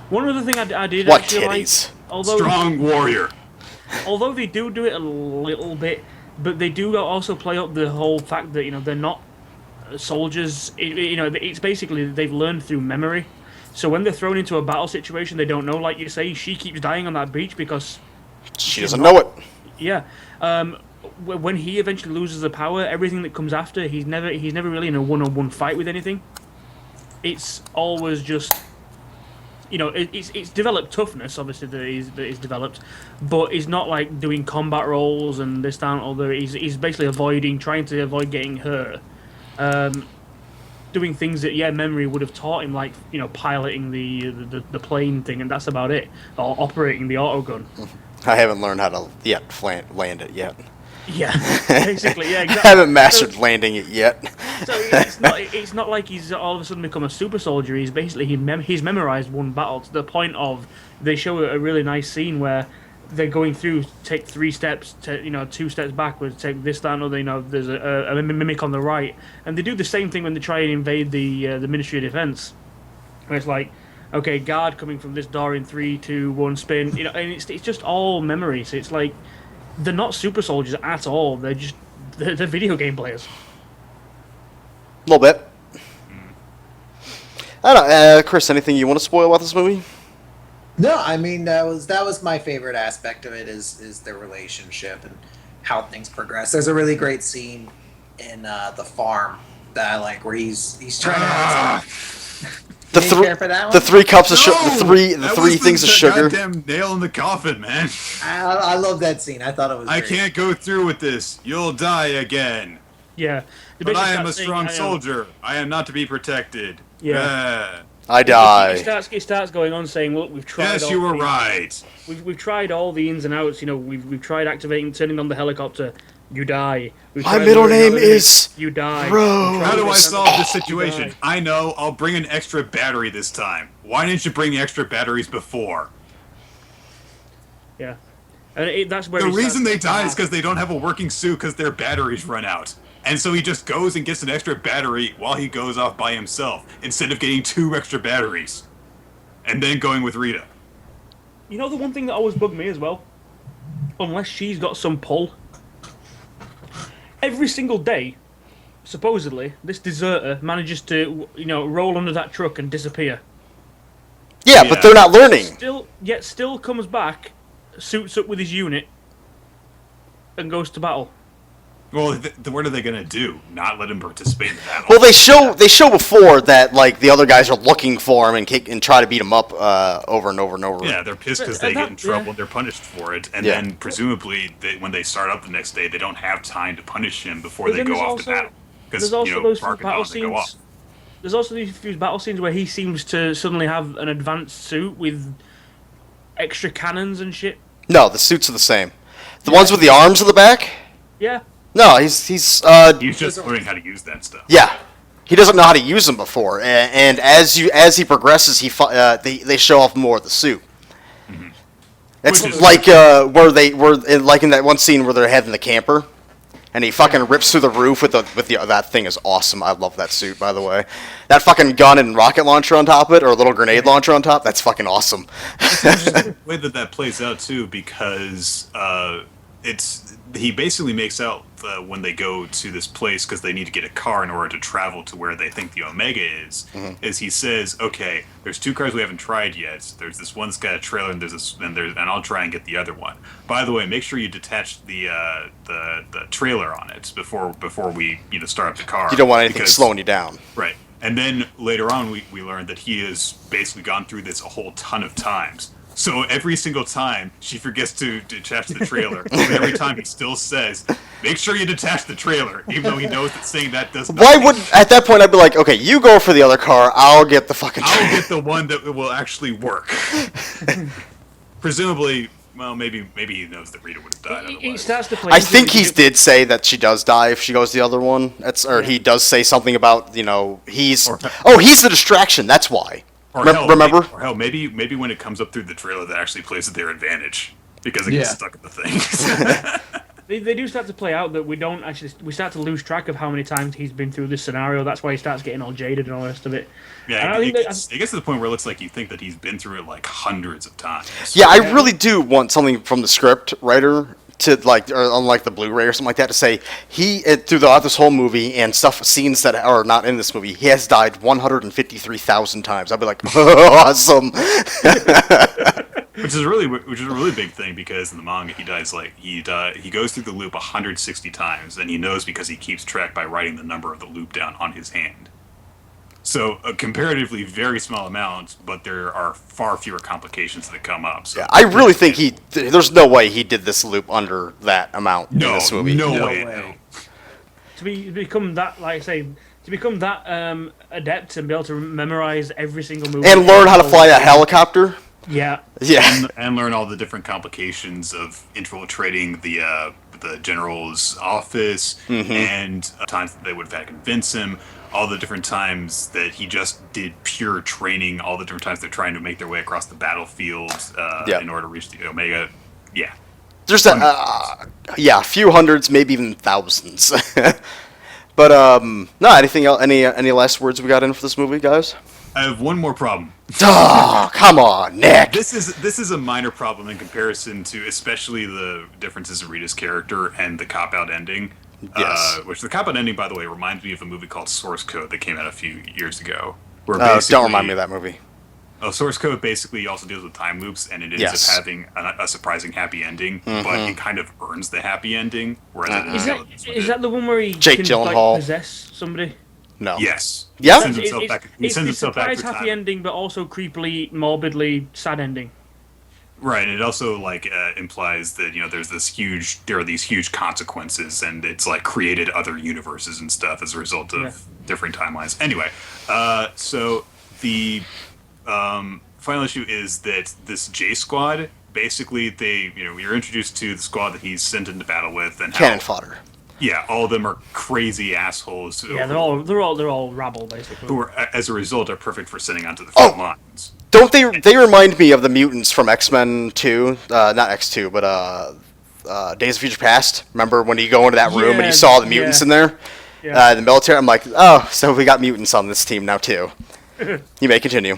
One other thing I did what actually titties? Although strong warrior. Although they do it a little bit, but they do also play up the whole fact that they're not soldiers. It's basically they've learned through memory. So when they're thrown into a battle situation, they don't know. Like you say, she keeps dying on that beach because she doesn't know it. Yeah. When he eventually loses the power, everything that comes after, he's never really in a one-on-one fight with anything. It's always just it's developed toughness, obviously that is developed, but he's not like doing combat roles and this down. Although he's basically trying to avoid getting hurt, doing things that memory would have taught him, like piloting the plane thing, and that's about it, or operating the autogun. I haven't learned how to land it yet. Yeah, basically, yeah, I exactly. haven't mastered landing it yet. So it's not like he's all of a sudden become a super soldier. He's basically he's memorized one battle to the point of they show a really nice scene where they're going through, take 3 steps, 2 steps backwards, take this, that, another. There's a mimic on the right, and they do the same thing when they try and invade the Ministry of Defense, where it's like, okay, guard coming from this door in 3, 2, 1, spin. And it's just all memory. So it's like they're not super soldiers at all. They're video game players. A little bit. I don't know, Chris, anything you want to spoil about this movie? No, I mean that was my favorite aspect of it is their relationship and how things progress. There's a really great scene in the farm that I like where he's trying to. The 3 cups of sugar. The three things of sugar. Goddamn nail in the coffin, man. I love that scene. I thought it was. I great. can't go through with this. You'll die again. Yeah. But I am a strong soldier. I am not to be protected. Yeah. I die. It starts going on saying, "Look, we've tried." Yes, you were right. We've tried all the ins and outs. We've tried turning on the helicopter. You die. My middle name is You die. Bro. How do I solve this situation? I know. I'll bring an extra battery this time. Why didn't you bring extra batteries before? Yeah. And that's where the reason they die is because they don't have a working suit because their batteries run out. And so he just goes and gets an extra battery while he goes off by himself, instead of getting 2 extra batteries. And then going with Rita. The one thing that always bugged me as well, unless she's got some pull, every single day, supposedly, this deserter manages to, roll under that truck and disappear. Yeah, but they're not learning. Still comes back, suits up with his unit, and goes to battle. Well, what are they gonna do? Not let him participate in the battle? Well, they show before that like the other guys are looking for him and kick and try to beat him up over and over and over. Yeah, they're pissed because they get in trouble and they're punished for it, and then presumably when they start up the next day, they don't have time to punish him before they go off to battle. There's also those few battle scenes. There's also these few battle scenes where he seems to suddenly have an advanced suit with extra cannons and shit. No, the suits are the same. The ones with the arms in the back. Yeah. No, he's just learning how to use that stuff. Yeah, he doesn't know how to use them before, and as he progresses, they show off more of the suit. Mm-hmm. It's like like in that one scene where they're having the camper, and he fucking rips through the roof with that thing is awesome. I love that suit, by the way. That fucking gun and rocket launcher on top of it, or a little grenade launcher on top. That's fucking awesome. The way that plays out too, because he basically makes out when they go to this place because they need to get a car in order to travel to where they think the Omega is. Mm-hmm. Is he says, okay, there's 2 cars we haven't tried yet. There's this one's got a trailer, and and I'll try and get the other one. By the way, make sure you detach the trailer on it before we start up the car. You don't want anything slowing you down. Right. And then later on, we learned that he has basically gone through this a whole ton of times. So every single time she forgets to detach the trailer, every time he still says, "Make sure you detach the trailer," even though he knows that saying that does nothing. Why would at that point I'd be like, okay, you go for the other car, I'll get the fucking trailer. I'll get the one that will actually work. Presumably, well, maybe he knows that Rita would have died otherwise. He starts to play. I think he did say that she does die if she goes the other one. He does say something about he's the distraction. That's why. Remember? Maybe when it comes up through the trailer, that actually plays to their advantage because it gets stuck in the thing. They do start to play out that we start to lose track of how many times he's been through this scenario. That's why he starts getting all jaded and all the rest of it. Yeah, it gets to the point where it looks like you think that he's been through it like hundreds of times. Yeah, I really do want something from the script writer to unlike the Blu-ray or something like that, to say throughout this whole movie and scenes that are not in this movie, he has died 153,000 times. I'd be like, awesome. Which is a really big thing, because in the manga he goes through the loop 160 times, and he knows because he keeps track by writing the number of the loop down on his hand. So a comparatively very small amount, but there are far fewer complications that come up. So Yeah, I really think there's no way he did this loop under that amount in no, this movie. no, No way. way. Become that, like I say, to become that adept and be able to memorize every single move And learn how to fly a helicopter. Yeah, Yeah. And learn all the different complications of infiltrating the general's office, and times that they would have had to convince him, all the different times that he just did pure training, all the different times they're trying to make their way across the battlefield in order to reach the Omega. Yeah. There's a few hundreds, maybe even thousands. But no, anything else? Any last words we got in for this movie, guys? I have one more problem. Oh, come on, Nick. This is a minor problem in comparison to especially the differences in Rita's character and the cop-out ending. Yes. Which the cop-out ending, by the way, reminds me of a movie called Source Code that came out a few years ago. Where Don't remind me of that movie. Source Code basically also deals with time loops, and it ends Yes. up having a surprising happy ending, but it kind of earns the happy ending. Whereas is that the one where he Jake can Gyllenhaal. like, possess somebody? No. Yes. Yeah? He sends himself back. He sends it's himself back surprise through happy time. ending, but also creepily, morbidly sad ending. Right, and it also implies that there are these huge consequences, and it's like created other universes and stuff as a result of different timelines. Anyway, so the final issue is that this J Squad, basically you're introduced to the squad that he's sent into battle with, and Cannon fodder. Yeah, all of them are crazy assholes. Yeah, they're all rabble basically. Who are, as a result, are perfect for sending onto the front lines. Don't they remind me of the mutants from X-Men 2, not X2, but Days of Future Past? Remember when you go into that room and you saw the mutants in there? Yeah. The military, I'm like, oh, so we got mutants on this team now too. You may continue.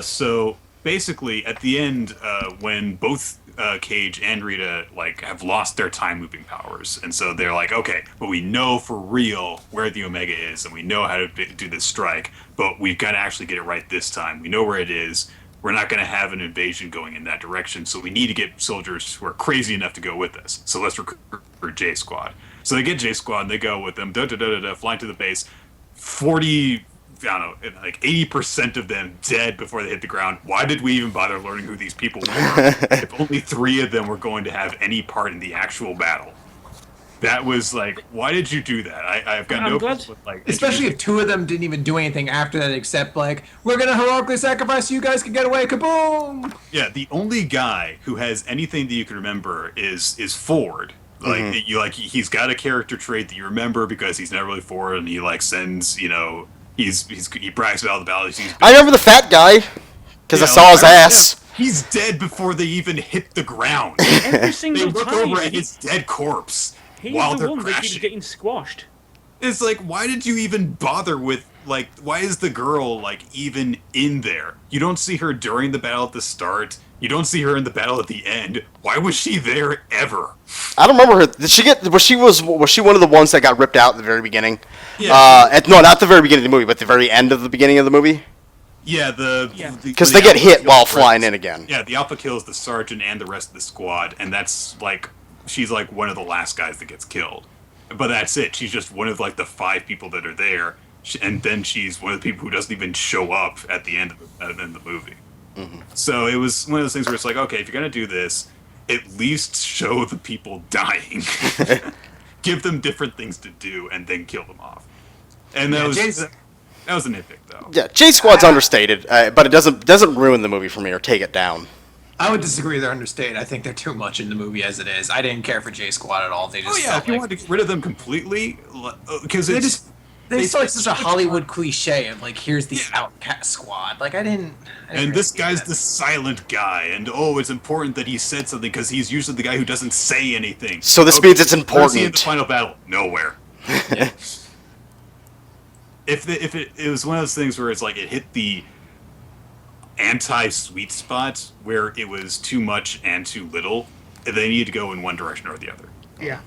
So basically, at the end, when both Cage and Rita have lost their time looping powers, and so they're like, okay, but we know for real where the Omega is, and we know how to do this strike, but we've got to actually get it right this time. We know where it is. We're not going to have an invasion going in that direction, so we need to get soldiers who are crazy enough to go with us. So let's recruit J Squad. So they get J Squad and they go with them, flying to the base. 80% of them dead before they hit the ground. Why did we even bother learning who these people were if only 3 of them were going to have any part in the actual battle? That was why did you do that? I've got no problem with especially if 2 of them didn't even do anything after that except we're gonna heroically sacrifice so you guys can get away, kaboom! Yeah, the only guy who has anything that you can remember is Ford. He's got a character trait that you remember because he's never really Ford, and he sends he brags about all the battles he's been. I remember the fat guy because I saw his ass. He's dead before they even hit the ground. Every single They look time. over at his dead corpse He's while the they're one that keeps crashing. getting squashed. It's why did you even bother with why is the girl even in there? You don't see her during the battle at the start. You don't see her in the battle at the end. Why was she there ever? I don't remember her. Did she get? Was she one of the ones that got ripped out at the very beginning? Yeah. No, not the very beginning of the movie, but the very end of the beginning of the movie. Yeah, Because they get hit while flying in again. Yeah, the Alpha kills the sergeant and the rest of the squad, and that's she's one of the last guys that gets killed. But that's it. She's just one of the 5 people that are there, and then she's one of the people who doesn't even show up at the end of the movie. Mm-hmm. So it was one of those things where it's okay, if you're gonna do this, at least show the people dying. Give them different things to do, and then kill them off. And that was a nitpick, though. Yeah, J Squad's understated, but it doesn't ruin the movie for me or take it down. I would disagree. They're understated. I think they're too much in the movie as it is. I didn't care for J Squad at all. They just If you wanted to get rid of them completely, because they feel like such a Hollywood cliche of here's the outcast squad. I didn't and this really guy's the silent guy, and it's important that he said something because he's usually the guy who doesn't say anything. So this means it's Where's he in important. the final battle? Nowhere. If it was one of those things where it's it hit the anti-sweet spot where it was too much and too little, they needed to go in one direction or the other. Yeah.